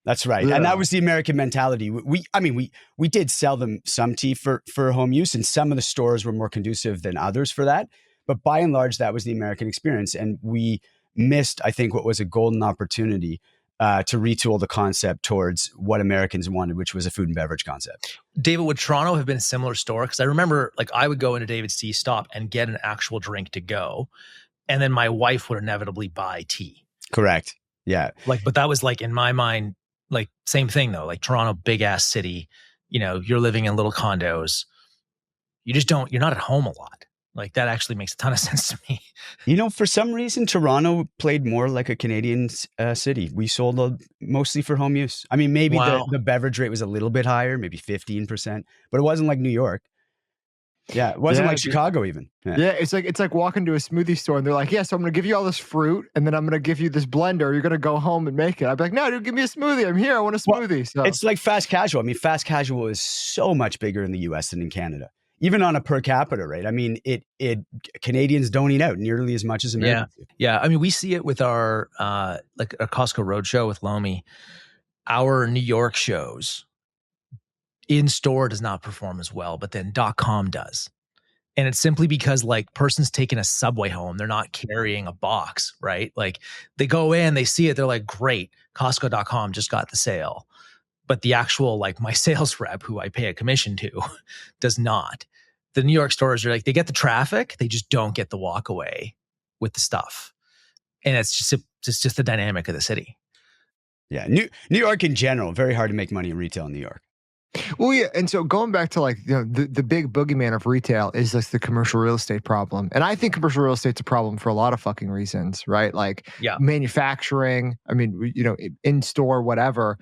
[SPEAKER 3] That's right.
[SPEAKER 1] Yeah.
[SPEAKER 3] And that was the American mentality. We did sell them some tea for home use, and some of the stores were more conducive than others for that. But by and large, that was the American experience. And we missed, I think, what was a golden opportunity to retool the concept towards what Americans wanted, which was a food and beverage concept.
[SPEAKER 2] David, would Toronto have been a similar store? Because I remember, like, I would go into David's Tea, stop and get an actual drink to go, and then my wife would inevitably buy tea.
[SPEAKER 3] Correct. Yeah.
[SPEAKER 2] Like, but that was like in my mind, like same thing though. Like Toronto, big ass city. You know, you're living in little condos. You're not at home a lot. Like that actually makes a ton of sense to me.
[SPEAKER 3] You know, for some reason, Toronto played more like a Canadian city. We sold mostly for home use. I mean, maybe the beverage rate was a little bit higher, maybe 15%, but it wasn't like New York. Yeah, it wasn't like Chicago even.
[SPEAKER 1] Yeah, it's like walking to a smoothie store and they're like, so I'm going to give you all this fruit and then I'm going to give you this blender. You're going to go home and make it. I'd be like, no, dude, give me a smoothie. I'm here. I want a smoothie. So
[SPEAKER 3] it's like fast casual. I mean, fast casual is so much bigger in the US than in Canada, even on a per capita rate. I mean, Canadians don't eat out nearly as much as Americans do.
[SPEAKER 2] Yeah. I mean, we see it with our like a Costco Roadshow with Lomi. Our New York shows in store does not perform as well, but then .com does. And it's simply because like person's taking a subway home. They're not carrying a box, right? Like they go in, they see it. They're like, great, Costco.com just got the sale. But the actual, like my sales rep who I pay a commission to does not. The New York stores are like, they get the traffic. They just don't get the walk away with the stuff. And it's just the dynamic of the city.
[SPEAKER 3] Yeah. New York in general, very hard to make money in retail in New York.
[SPEAKER 1] Well, yeah, and so going back to like the big boogeyman of retail is like the commercial real estate problem, and I think commercial real estate's a problem for a lot of fucking reasons, right? Like manufacturing. I mean, in store, whatever.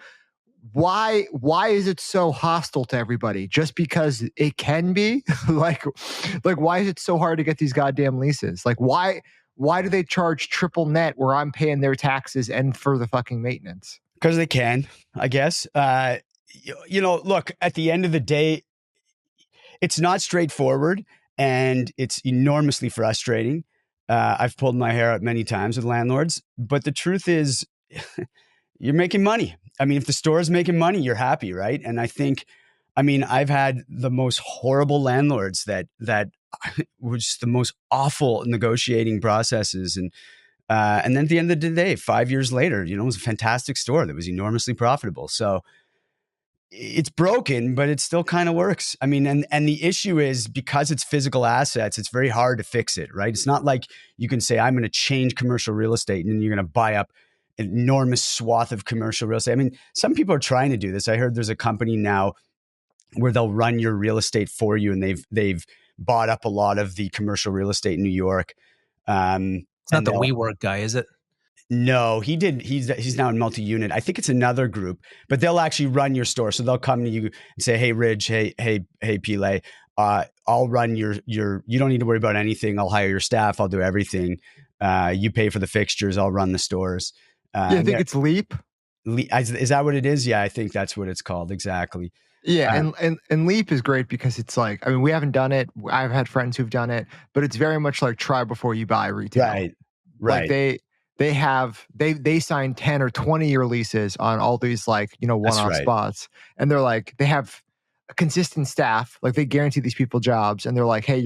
[SPEAKER 1] Why is it so hostile to everybody? Just because it can be? like why is it so hard to get these goddamn leases? Like why do they charge triple net where I'm paying their taxes and for the fucking maintenance?
[SPEAKER 3] Because they can, I guess. Look, at the end of the day, it's not straightforward and it's enormously frustrating. I've pulled my hair out many times with landlords, but the truth is you're making money. I mean, if the store is making money, you're happy, right? And I've had the most horrible landlords that were just the most awful negotiating processes. And then at the end of the day, 5 years later, it was a fantastic store that was enormously profitable. So it's broken, but it still kind of works. I mean, and the issue is because it's physical assets, it's very hard to fix it, right? It's not like you can say, I'm going to change commercial real estate and then you're going to buy up an enormous swath of commercial real estate. I mean, some people are trying to do this. I heard there's a company now where they'll run your real estate for you, and they've bought up a lot of the commercial real estate in New York.
[SPEAKER 2] It's not the WeWork guy, is it?
[SPEAKER 3] No, he did. He's now in multi-unit. I think it's another group, but they'll actually run your store. So they'll come to you and say, "Hey, Ridge, hey, Pile, I'll run your. You don't need to worry about anything. I'll hire your staff. I'll do everything. You pay for the fixtures. I'll run the stores."
[SPEAKER 1] I think it's Leap.
[SPEAKER 3] Is that what it is? Yeah, I think that's what it's called. Exactly.
[SPEAKER 1] Yeah, and Leap is great because it's like, I mean, we haven't done it. I've had friends who've done it, but it's very much like try before you buy retail.
[SPEAKER 3] Right.
[SPEAKER 1] Like they sign 10 or 20 year leases on all these like, one-off spots. And they're like, they have a consistent staff. Like they guarantee these people jobs. And they're like, hey,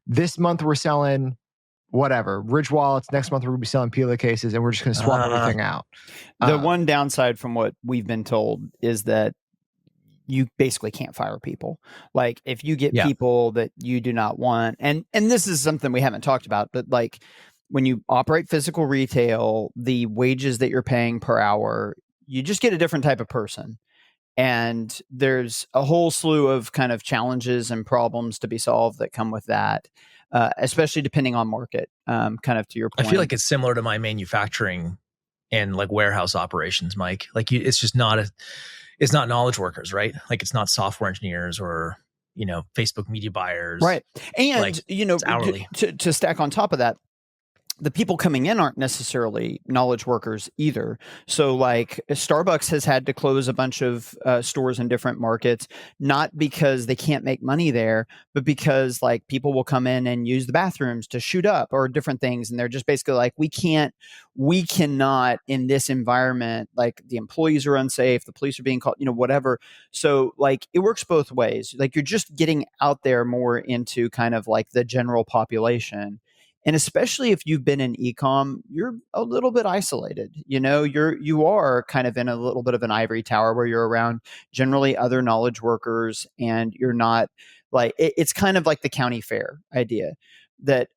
[SPEAKER 1] this month we're selling whatever, Ridge wallets. Next month we're going to be selling Pila cases and we're just going to swap everything out.
[SPEAKER 4] The one downside from what we've been told is that you basically can't fire people. Like if you get people that you do not want, and this is something we haven't talked about, but like when you operate physical retail, the wages that you're paying per hour, you just get a different type of person. And there's a whole slew of kind of challenges and problems to be solved that come with that, especially depending on market, kind of to your point.
[SPEAKER 2] I feel like it's similar to my manufacturing and like warehouse operations, Mike. Like it's just not it's not knowledge workers, right? Like it's not software engineers or, Facebook media buyers.
[SPEAKER 4] Right. And,
[SPEAKER 2] like, it's hourly.
[SPEAKER 4] To stack on top of that, the people coming in aren't necessarily knowledge workers either. So like Starbucks has had to close a bunch of stores in different markets, not because they can't make money there, but because like people will come in and use the bathrooms to shoot up or different things. And they're just basically like, we cannot in this environment, like the employees are unsafe, the police are being called, whatever. So like it works both ways. Like you're just getting out there more into kind of like the general population. And especially if you've been in e-com, you're a little bit isolated. You are kind of in a little bit of an ivory tower where you're around generally other knowledge workers, and you're not like it's kind of like the county fair idea that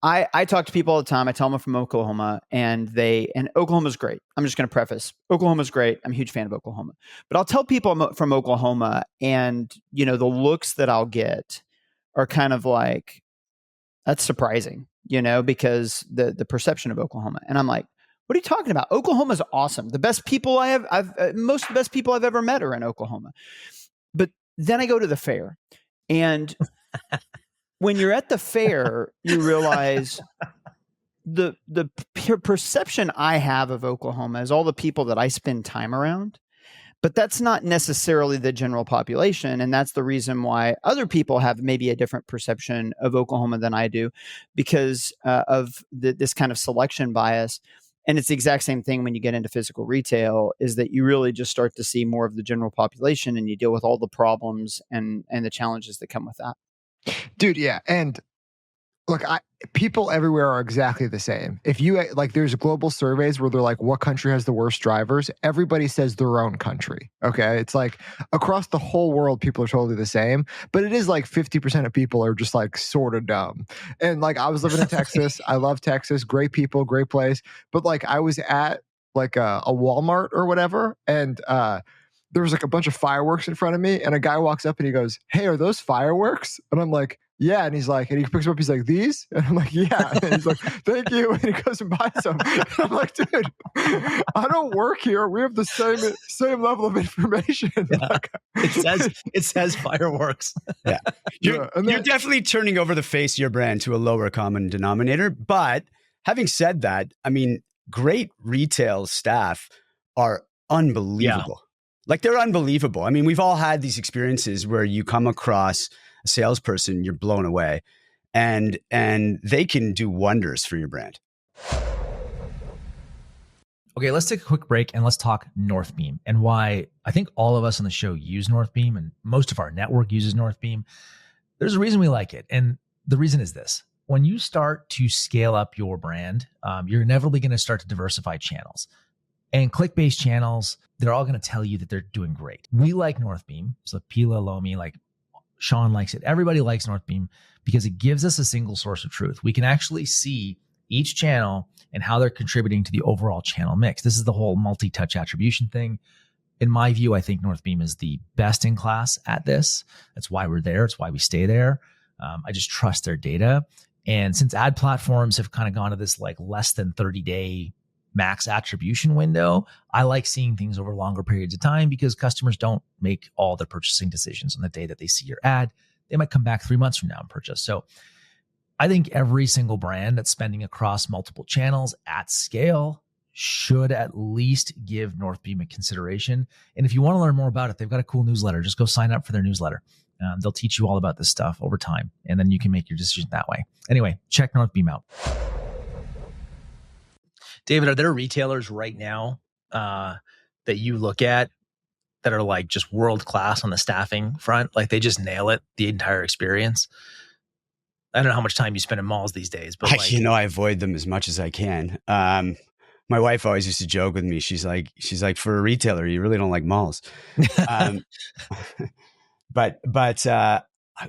[SPEAKER 4] I talk to people all the time. I tell them I'm from Oklahoma, and Oklahoma's great. I'm just going to preface Oklahoma's great. I'm a huge fan of Oklahoma, but I'll tell people I'm from Oklahoma, and the looks that I'll get are kind of like, that's surprising, because the perception of Oklahoma. And I'm like, what are you talking about? Oklahoma's awesome. The best people most of the best people I've ever met are in Oklahoma. But then I go to the fair, and when you're at the fair, you realize the perception I have of Oklahoma is all the people that I spend time around. But that's not necessarily the general population. And that's the reason why other people have maybe a different perception of Oklahoma than I do, because of this kind of selection bias. And it's the exact same thing when you get into physical retail, is that you really just start to see more of the general population, and you deal with all the problems and the challenges that come with that.
[SPEAKER 1] Dude, yeah. And look, people everywhere are exactly the same. If you like, there's global surveys where they're like, what country has the worst drivers? Everybody says their own country. Okay. It's like across the whole world, people are totally the same, but it is like 50% of people are just like sort of dumb. And like, I was living in Texas. I love Texas. Great people, great place. But like, I was at like a Walmart or whatever. And, there was like a bunch of fireworks in front of me, and a guy walks up and he goes, "Hey, are those fireworks?" And I'm like, "Yeah." And he's like, and he picks them up. He's like, "These?" And I'm like, "Yeah." And he's like, "Thank you." And he goes and buys them. And I'm like, "Dude, I don't work here. We have the same level of information."
[SPEAKER 2] Yeah.
[SPEAKER 1] Like,
[SPEAKER 2] it says fireworks.
[SPEAKER 3] Yeah. You're definitely turning over the face of your brand to a lower common denominator. But having said that, I mean, great retail staff are unbelievable. Yeah. Like they're unbelievable. I mean, we've all had these experiences where you come across a salesperson, you're blown away, and they can do wonders for your brand.
[SPEAKER 2] Okay, let's take a quick break and let's talk Northbeam and why I think all of us on the show use Northbeam, and most of our network uses Northbeam. There's a reason we like it. And the reason is this: when you start to scale up your brand, you're inevitably going to start to diversify channels. And click-based channels, they're all going to tell you that they're doing great. We like Northbeam. So Pila, Lomi, like Sean likes it. Everybody likes Northbeam because it gives us a single source of truth. We can actually see each channel and how they're contributing to the overall channel mix. This is the whole multi-touch attribution thing. In my view, I think Northbeam is the best in class at this. That's why we're there. It's why we stay there. I just trust their data. And since ad platforms have kind of gone to this like less than 30-day max attribution window, I like seeing things over longer periods of time, because customers don't make all their purchasing decisions on the day that they see your ad. They might come back 3 months from now and purchase. So I think every single brand that's spending across multiple channels at scale should at least give Northbeam a consideration. And if you want to learn more about it, they've got a cool newsletter. Just go sign up for their newsletter. They'll teach you all about this stuff over time, and then you can make your decision that way. Anyway, check Northbeam out. David, are there retailers right now that you look at that are like just world-class on the staffing front? Like they just nail it, the entire experience? I don't know how much time you spend in malls these days, but like,
[SPEAKER 3] I avoid them as much as I can. My wife always used to joke with me. She's like, for a retailer, you really don't like malls. But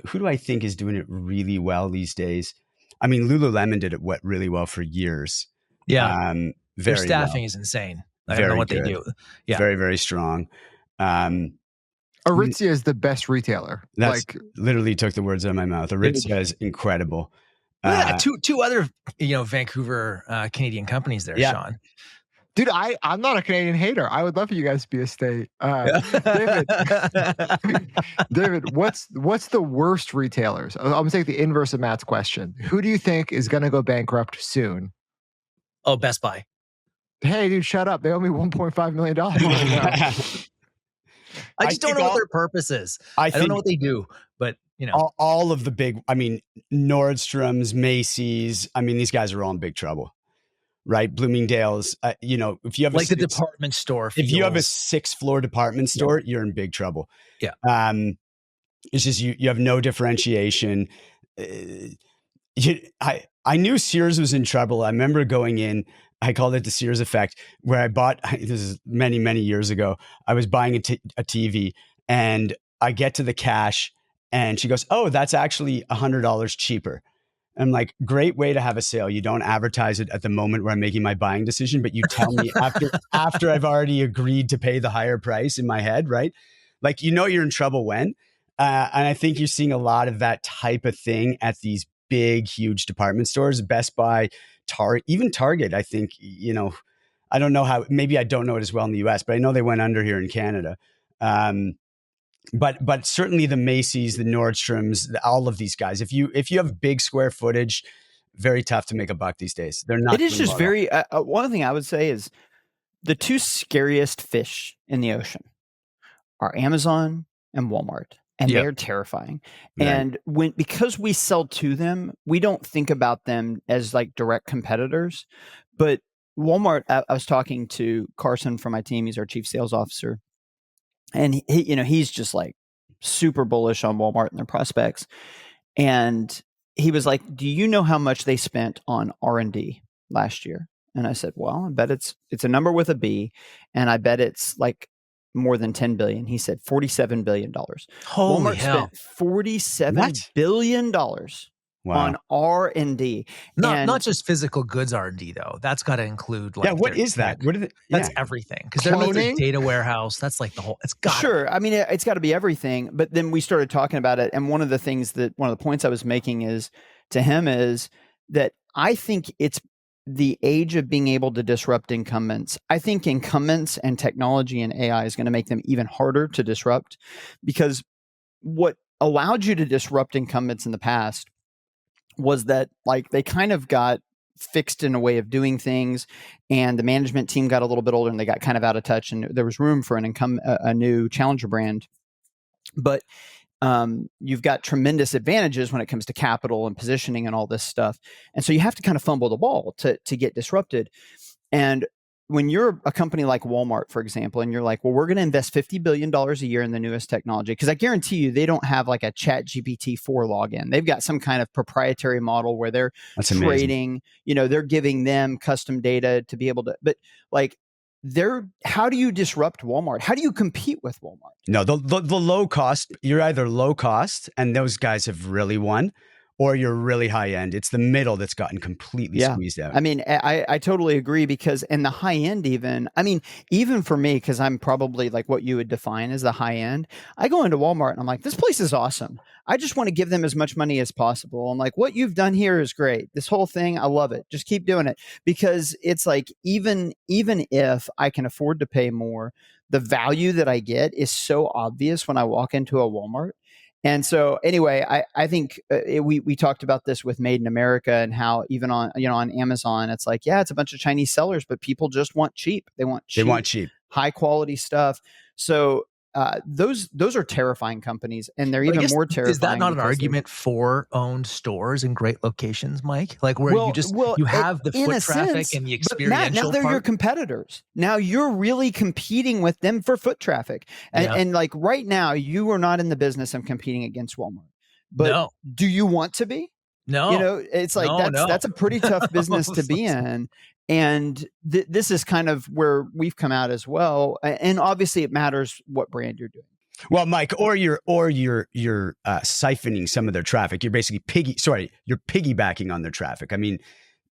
[SPEAKER 3] who do I think is doing it really well these days? I mean, Lululemon did it really well for years.
[SPEAKER 2] Yeah. Their staffing
[SPEAKER 3] well.
[SPEAKER 2] is insane. I don't know what they do. Yeah.
[SPEAKER 3] Very, very strong.
[SPEAKER 1] Aritzia is the best retailer.
[SPEAKER 3] That's literally took the words out of my mouth. Aritzia is incredible.
[SPEAKER 2] Two other, Vancouver Canadian companies there, Sean.
[SPEAKER 1] Dude, I'm not a Canadian hater. I would love for you guys to be a state. David, David, what's the worst retailers? I'm gonna take the inverse of Matt's question. Who do you think is gonna go bankrupt soon?
[SPEAKER 2] Oh, Best Buy.
[SPEAKER 1] Hey, dude, shut up. They owe me $1.5 million right now.
[SPEAKER 2] I just don't know what their purpose is. I don't know what they do, but you know,
[SPEAKER 3] all of the big, I mean, Nordstrom's, Macy's, I mean, these guys are all in big trouble, right? Bloomingdale's, you know, if you have
[SPEAKER 2] like the department store,
[SPEAKER 3] if you have a 6th floor department store, you're in big trouble.
[SPEAKER 2] Yeah.
[SPEAKER 3] It's just, you have no differentiation. I knew Sears was in trouble. I remember going in, I called it the Sears effect, where I bought, this is many, many years ago, I was buying a TV and I get to the cash and she goes, oh, that's actually $100 cheaper. I'm like, great way to have a sale. You don't advertise it at the moment where I'm making my buying decision, but you tell me after I've already agreed to pay the higher price in my head, right? Like, you know, you're in trouble when. And I think you're seeing a lot of that type of thing at these big, huge department stores, Best Buy, even Target. I think, you know, I don't know how, maybe I don't know it as well in the US, but I know they went under here in Canada. But certainly the Macy's, the Nordstroms, all of these guys, if you have big square footage, very tough to make a buck these days. They're not.
[SPEAKER 4] It is just very, one thing I would say is the two scariest fish in the ocean are Amazon and Walmart. And they're terrifying. Right. And because we sell to them, we don't think about them as like direct competitors. But Walmart, I was talking to Carson from my team. He's our chief sales officer. And he, you know, he's just like super bullish on Walmart and their prospects. And he was like, do you know how much they spent on R&D last year? And I said, well, I bet it's a number with a B. And I bet it's like more than 10 billion. He said $47 billion.
[SPEAKER 2] Holy
[SPEAKER 4] Walmart
[SPEAKER 2] hell.
[SPEAKER 4] spent $47 billion on R&D.
[SPEAKER 2] Not just physical goods R&D though. That's got to include like
[SPEAKER 3] what is that? What are
[SPEAKER 2] that's everything. Because they're making a data warehouse. That's like the whole. It's got
[SPEAKER 4] I mean, it's got to be everything. But then we started talking about it, and one of the points I was making is that I think it's the age of being able to disrupt incumbents. I think incumbents and technology and AI is going to make them even harder to disrupt, because what allowed you to disrupt incumbents in the past was that like they kind of got fixed in a way of doing things, and the management team got a little bit older and they got kind of out of touch, and there was room for a new challenger brand. But you've got tremendous advantages when it comes to capital and positioning and all this stuff. And so you have to kind of fumble the ball to get disrupted. And when you're a company like Walmart, for example, and you're like, well, we're going to invest $50 billion a year in the newest technology, because I guarantee you they don't have like a ChatGPT 4 login. They've got some kind of proprietary model where they're trading, you know, they're giving them custom data to be able to, but like, how do you disrupt Walmart? How do you compete with Walmart?
[SPEAKER 3] No, the low cost, you're either low cost and those guys have really won, or you're really high end. It's the middle that's gotten completely squeezed out.
[SPEAKER 4] I mean, I totally agree, because in the high end, even for me, because I'm probably like what you would define as the high end, I go into Walmart and I'm like, this place is awesome. I just want to give them as much money as possible. I'm like, what you've done here is great. This whole thing, I love it. Just keep doing it, because it's like, even if I can afford to pay more, the value that I get is so obvious when I walk into a Walmart. And so anyway, I think we talked about this with Made in America, and how even on Amazon, it's like, yeah, it's a bunch of Chinese sellers, but people just want cheap. They want cheap, high quality stuff. So those are terrifying companies, and they're even more terrifying.
[SPEAKER 2] Is that not an argument for owned stores in great locations, Mike? Like where you have the foot traffic and the experiential
[SPEAKER 4] Matt, now they're your competitors. Now you're really competing with them for foot traffic. And like right now, you are not in the business of competing against Walmart. But do you want to be?
[SPEAKER 2] No.
[SPEAKER 4] You know, it's like that's a pretty tough business to be in. And this is kind of where we've come out as well. And obviously it matters what brand you're doing.
[SPEAKER 3] Well, Mike, or you're siphoning some of their traffic. You're basically you're piggybacking on their traffic. I mean,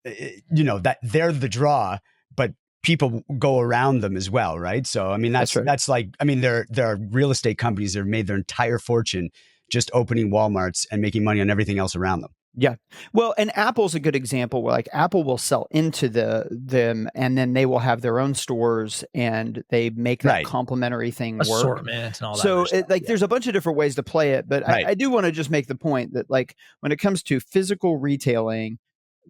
[SPEAKER 3] you know, that they're the draw, but people go around them as well, right? So, I mean, that's like, I mean, there are real estate companies that have made their entire fortune just opening Walmarts and making money on everything else around them.
[SPEAKER 4] Yeah. Well, and Apple's a good example where like Apple will sell into them and then they will have their own stores and they make that
[SPEAKER 3] Right.
[SPEAKER 4] complementary thing work.
[SPEAKER 2] Assortment and all that.
[SPEAKER 4] So
[SPEAKER 2] other stuff.
[SPEAKER 4] there's a bunch of different ways to play it, but
[SPEAKER 3] Right.
[SPEAKER 4] I do want to just make the point that like when it comes to physical retailing,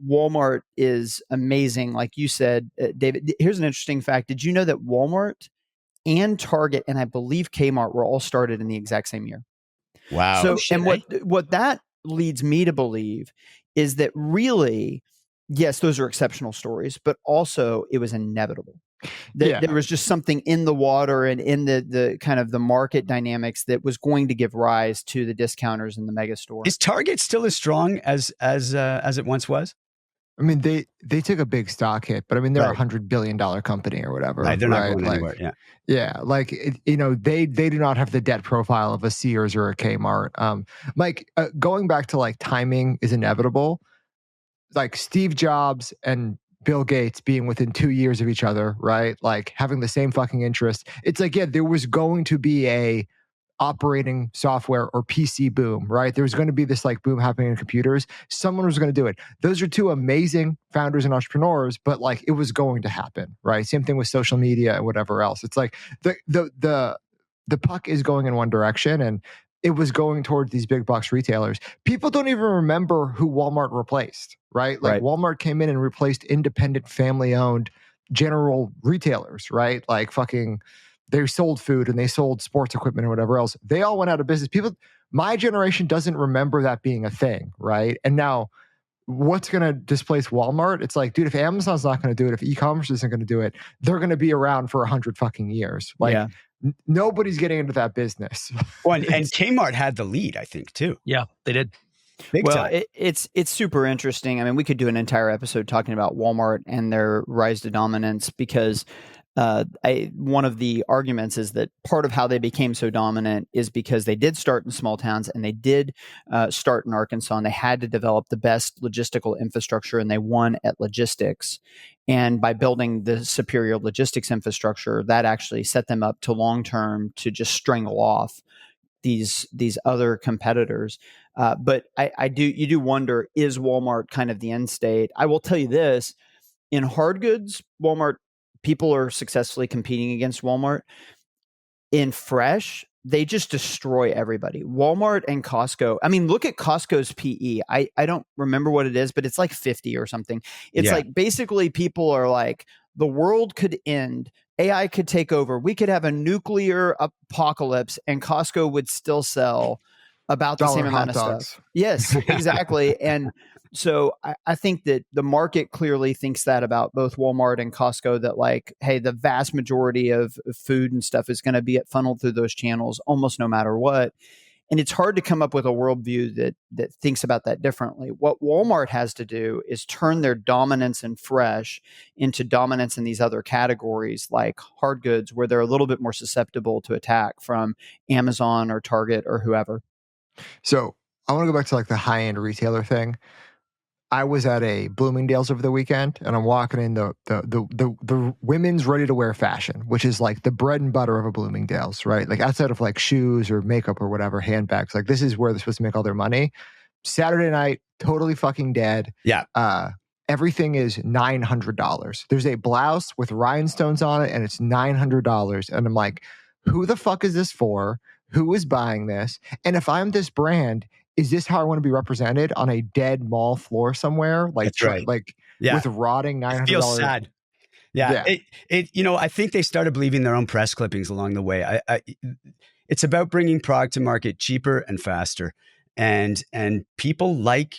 [SPEAKER 4] Walmart is amazing. Like you said, David, here's an interesting fact. Did you know that Walmart and Target and I believe Kmart were all started in the exact same year?
[SPEAKER 3] Wow.
[SPEAKER 4] So,
[SPEAKER 2] shit,
[SPEAKER 4] and what that leads me to believe is that really, yes, those are exceptional stories, but also it was inevitable. There was just something in the water and in the kind of the market dynamics that was going to give rise to the discounters and the mega store.
[SPEAKER 3] Is Target still as strong as it once was?
[SPEAKER 1] I mean, they took a big stock hit, but I mean, they're
[SPEAKER 3] Right.
[SPEAKER 1] $100 billion company or whatever.
[SPEAKER 3] Right. They're not going
[SPEAKER 1] Like,
[SPEAKER 3] anywhere. Yeah.
[SPEAKER 1] Yeah, like they do not have the debt profile of a Sears or a Kmart. Mike, going back to like timing is inevitable. Like Steve Jobs and Bill Gates being within 2 years of each other, right? Like having the same fucking interest. It's like, yeah, there was going to be a operating software or PC boom, right? There was going to be this like boom happening in computers. Someone was going to do it. Those are two amazing founders and entrepreneurs, but like it was going to happen, right? Same thing with social media and whatever else. It's like the puck is going in one direction and it was going towards these big box retailers. People don't even remember who Walmart replaced, right? Like Walmart came in and replaced independent family owned general retailers, right? Like fucking they sold food and they sold sports equipment and whatever else. They all went out of business. People, my generation doesn't remember that being a thing, right? And now what's going to displace Walmart? It's like, dude, if Amazon's not going to do it, if e-commerce isn't going to do it, they're going to be around for 100 fucking years. Like nobody's getting into that business.
[SPEAKER 3] Well, and Kmart had the lead, I think, too.
[SPEAKER 2] Yeah, they did.
[SPEAKER 3] Big time.
[SPEAKER 4] It's super interesting. I mean, we could do an entire episode talking about Walmart and their rise to dominance because one of the arguments is that part of how they became so dominant is because they did start in small towns and they did start in Arkansas and they had to develop the best logistical infrastructure and they won at logistics. And by building the superior logistics infrastructure, that actually set them up to long term to just strangle off these other competitors. But you do wonder, is Walmart kind of the end state? I will tell you this, in hard goods, Walmart, people are successfully competing against Walmart. In fresh, they just destroy everybody. Walmart and Costco. I mean, look at Costco's PE. I don't remember what it is, but it's like 50 or something. It's like basically people are like, the world could end. AI could take over. We could have a nuclear apocalypse and Costco would still sell about the same amount of stuff. Yes, exactly. And so I think that the market clearly thinks that about both Walmart and Costco, that like, hey, the vast majority of food and stuff is going to be funneled through those channels almost no matter what. And it's hard to come up with a worldview that thinks about that differently. What Walmart has to do is turn their dominance in fresh into dominance in these other categories like hard goods, where they're a little bit more susceptible to attack from Amazon or Target or whoever.
[SPEAKER 1] So I want to go back to like the high-end retailer thing. I was at a Bloomingdale's over the weekend and I'm walking in the women's ready-to-wear fashion, which is like the bread and butter of a Bloomingdale's, right? Like outside of like shoes or makeup or whatever, handbags, like this is where they're supposed to make all their money. Saturday night, totally fucking dead.
[SPEAKER 3] Yeah.
[SPEAKER 1] Everything is $900. There's a blouse with rhinestones on it and it's $900. And I'm like, who the fuck is this for? Who is buying this? And if I'm this brand, is this how I want to be represented on a dead mall floor somewhere? Like,
[SPEAKER 3] that's right.
[SPEAKER 1] Like with rotting $900.
[SPEAKER 3] It feels sad. Yeah. I think they started believing their own press clippings along the way. It's about bringing product to market cheaper and faster. And people like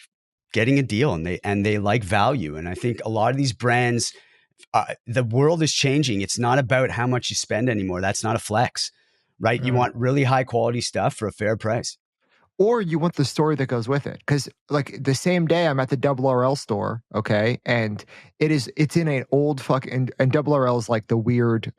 [SPEAKER 3] getting a deal and they like value. And I think a lot of these brands, the world is changing. It's not about how much you spend anymore. That's not a flex, right? You want really high quality stuff for a fair price.
[SPEAKER 1] Or you want the story that goes with it. Because like the same day I'm at the RL store, okay? And it's in an old fucking, and RL is like the weird,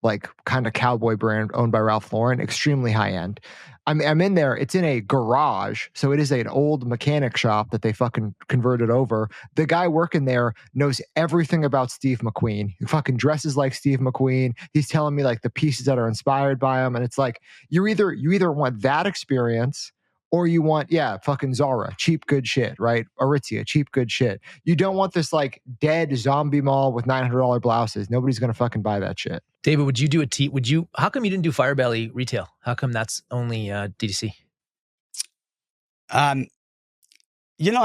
[SPEAKER 1] like kind of cowboy brand owned by Ralph Lauren, extremely high end. I'm in there. It's in a garage. So it is an old mechanic shop that they fucking converted over. The guy working there knows everything about Steve McQueen. He fucking dresses like Steve McQueen. He's telling me like the pieces that are inspired by him. And it's like, you either want that experience or you want, fucking Zara, cheap, good shit, right? Aritzia, cheap, good shit. You don't want this like dead zombie mall with $900 blouses. Nobody's going to fucking buy that shit.
[SPEAKER 2] David, would you do how come you didn't do Firebelly retail? How come that's only DTC?
[SPEAKER 3] I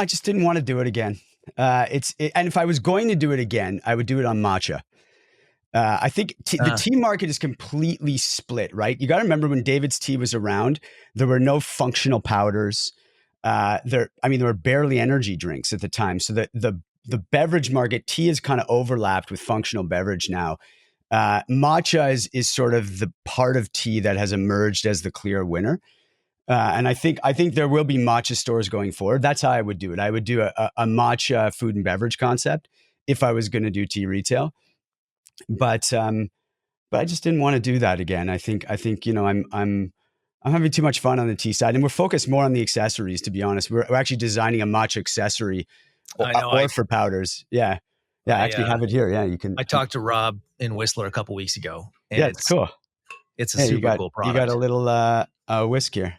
[SPEAKER 3] just didn't want to do it again. And if I was going to do it again, I would do it on matcha. I think the tea market is completely split, right? You got to remember when David's Tea was around, there were no functional powders. There were barely energy drinks at the time. So the beverage market, tea is kind of overlapped with functional beverage now. Matcha is sort of the part of tea that has emerged as the clear winner. And I think there will be matcha stores going forward. That's how I would do it. I would do a matcha food and beverage concept if I was going to do tea retail. But I just didn't want to do that again. I think I'm having too much fun on the tea side, and we're focused more on the accessories. To be honest, we're actually designing a matcha accessory for powders. Yeah, I actually have it here. Yeah, you can.
[SPEAKER 2] I talked to Rob in Whistler a couple weeks ago. And
[SPEAKER 3] yeah, it's cool.
[SPEAKER 2] It's a super cool product.
[SPEAKER 3] You got a little whisk here.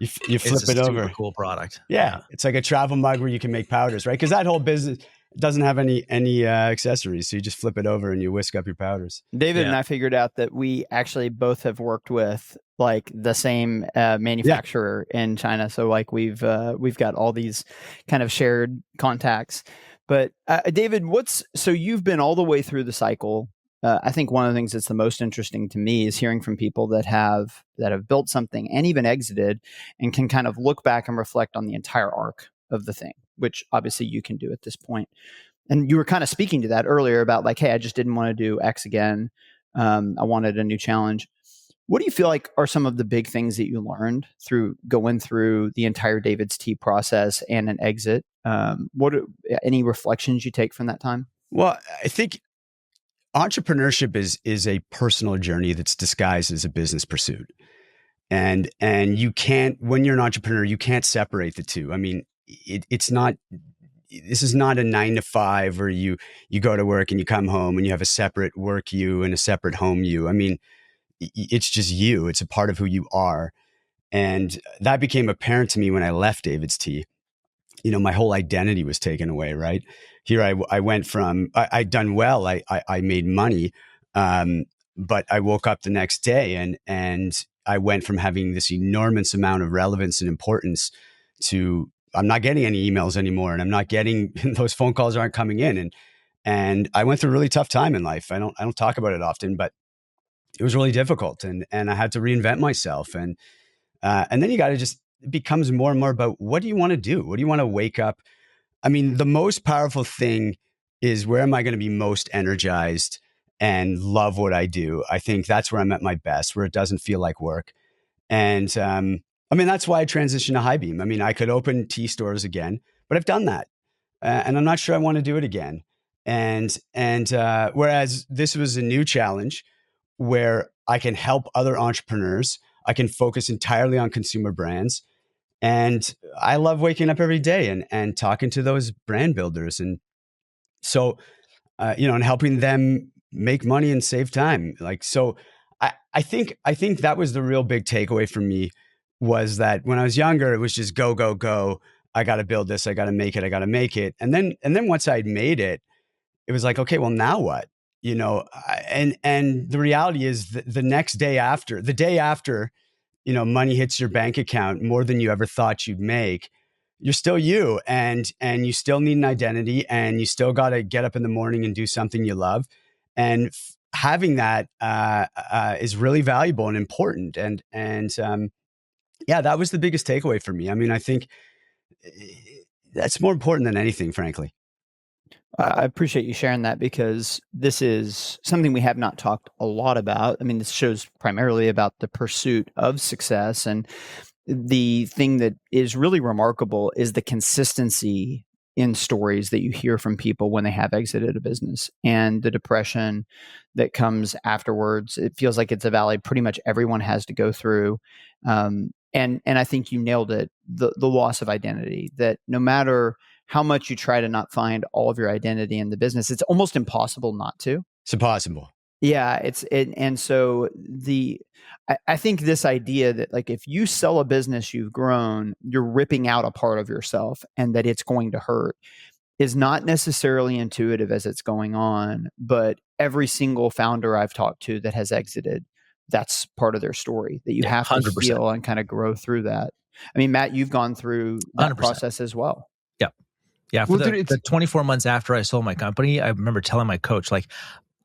[SPEAKER 3] You flip it over.
[SPEAKER 2] Super cool product.
[SPEAKER 3] Yeah, it's like a travel mug where you can make powders, right? Because that whole business doesn't have any accessories, so you just flip it over and you whisk up your powders.
[SPEAKER 4] David and I figured out that we actually both have worked with like the same manufacturer in China, so like we've got all these kind of shared contacts. But David, so you've been all the way through the cycle. I think one of the things that's the most interesting to me is hearing from people that have built something and even exited and can kind of look back and reflect on the entire arc of the thing, which obviously you can do at this point. And you were kind of speaking to that earlier about like, hey, I just didn't want to do X again. I wanted a new challenge. What do you feel like are some of the big things that you learned through going through the entire David's Tea process and an exit? Any reflections you take from that time?
[SPEAKER 3] Well, I think entrepreneurship is a personal journey that's disguised as a business pursuit. And you can't, when you're an entrepreneur, you can't separate the two. I mean, this is not a 9 to 5 where you go to work and you come home and you have a separate work you and a separate home you. I mean, it's just you. It's a part of who you are. And that became apparent to me when I left David's Tea. My whole identity was taken away, right? Here I went from, I'd done well. I made money. But I woke up the next day and I went from having this enormous amount of relevance and importance to I'm not getting any emails anymore, and I'm not getting those phone calls aren't coming in. And I went through a really tough time in life. I don't talk about it often, but it was really difficult, and I had to reinvent myself. And then you got to it becomes more and more about what do you want to do? What do you want to wake up? I mean, the most powerful thing is where am I going to be most energized and love what I do? I think that's where I'm at my best, where it doesn't feel like work. And that's why I transitioned to Highbeam. I mean, I could open tea stores again, but I've done that. And I'm not sure I want to do it again. And whereas this was a new challenge where I can help other entrepreneurs, I can focus entirely on consumer brands. And I love waking up every day and talking to those brand builders. And so, and helping them make money and save time. I think that was the real big takeaway for me, was that when I was younger, it was just go, go, go. I got to build this. I got to make it. I got to make it. And then once I'd made it, it was like, okay, well, now what? And the reality is the day after, money hits your bank account more than you ever thought you'd make, you're still you, and you still need an identity, and you still got to get up in the morning and do something you love. And having that is really valuable and important. And that was the biggest takeaway for me. I mean, I think that's more important than anything, frankly.
[SPEAKER 4] I appreciate you sharing that, because this is something we have not talked a lot about. I mean, this show's primarily about the pursuit of success. And the thing that is really remarkable is the consistency in stories that you hear from people when they have exited a business, and the depression that comes afterwards. It feels like it's a valley pretty much everyone has to go through. And I think you nailed it, the loss of identity, that no matter how much you try to not find all of your identity in the business, it's almost impossible not to.
[SPEAKER 3] It's impossible.
[SPEAKER 4] Yeah, and so I think this idea that like if you sell a business you've grown, you're ripping out a part of yourself and that it's going to hurt is not necessarily intuitive as it's going on, but every single founder I've talked to that has exited, that's part of their story that you have to
[SPEAKER 2] 100%.
[SPEAKER 4] feel and kind of grow through that. I mean, Matt, you've gone through that
[SPEAKER 2] 100%.
[SPEAKER 4] process as well.
[SPEAKER 2] Yeah. For the 24 months after I sold my company, I remember telling my coach, like,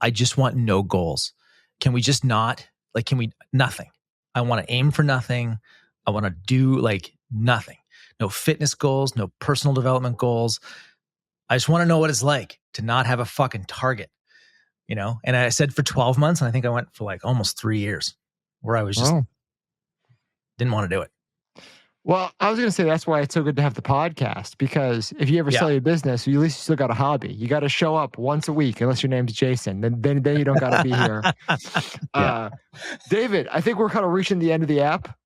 [SPEAKER 2] I just want no goals. Can we just not? Like, can we? Nothing. I want to aim for nothing. I want to do like nothing. No fitness goals, no personal development goals. I just want to know what it's like to not have a fucking target, you know? And I said for 12 months, and I think I went for like almost 3 years where I was just didn't want to do it.
[SPEAKER 1] Well, I was going to say that's why it's so good to have the podcast, because if you ever sell your business, you at least still got a hobby. You got to show up once a week, unless your name's Jason. Then you don't got to be here. David, I think we're kind of reaching the end of the app.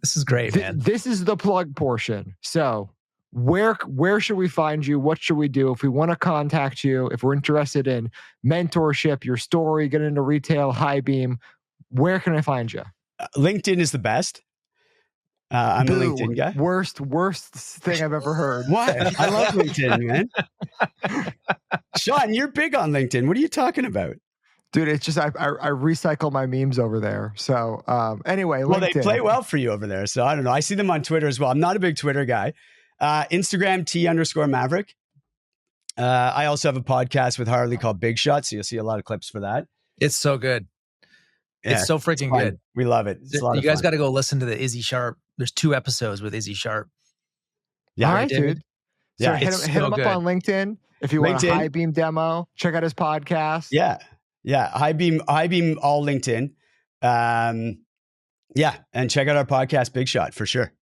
[SPEAKER 2] This is great, man.
[SPEAKER 1] This is the plug portion. So where should we find you? What should we do if we want to contact you? If we're interested in mentorship, your story, get into retail, Highbeam, where can I find you?
[SPEAKER 3] LinkedIn is the best. I'm a LinkedIn guy.
[SPEAKER 1] Worst thing I've ever heard.
[SPEAKER 3] What? I love LinkedIn, man. Sean, you're big on LinkedIn. What are you talking about?
[SPEAKER 1] Dude, it's just I recycle my memes over there. So anyway,
[SPEAKER 3] well,
[SPEAKER 1] LinkedIn.
[SPEAKER 3] They play well for you over there. So I don't know. I see them on Twitter as well. I'm not a big Twitter guy. Instagram T_Maverick. I also have a podcast with Harley called Big Shot, so you'll see a lot of clips for that.
[SPEAKER 2] It's so good.
[SPEAKER 3] Yeah,
[SPEAKER 2] it's so freaking good.
[SPEAKER 3] We love it.
[SPEAKER 2] You guys got to go listen to the Izzy Sharp. There's 2 episodes with Izzy Sharp.
[SPEAKER 1] Yeah, all right, dude.
[SPEAKER 3] Yeah,
[SPEAKER 1] so hit him up on LinkedIn if you want a Highbeam demo. Check out his podcast.
[SPEAKER 3] Yeah. Highbeam, all LinkedIn. Yeah, and check out our podcast, Big Shot, for sure.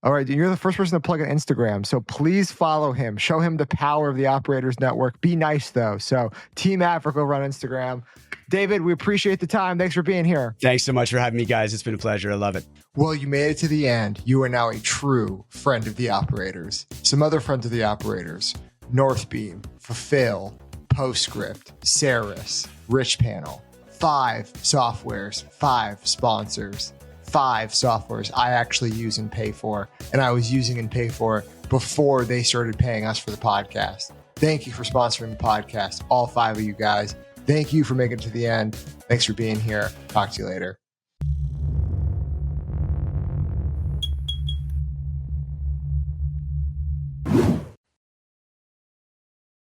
[SPEAKER 1] All right, you're the first person to plug in Instagram, so please follow him. Show him the power of the Operators Network. Be nice, though. So Team Maverick over on Instagram. David, we appreciate the time. Thanks for being here.
[SPEAKER 3] Thanks so much for having me, guys. It's been a pleasure. I love it.
[SPEAKER 1] Well, you made it to the end. You are now a true friend of the Operators. Some other friends of the Operators: Northbeam, Fulfill, Postscript, Saras, Richpanel. 5 softwares, 5 sponsors. 5 softwares I actually use and pay for, and I was using and pay for before they started paying us for the podcast. Thank you for sponsoring the podcast, all 5 of you guys. Thank you for making it to the end. Thanks for being here. Talk to you later.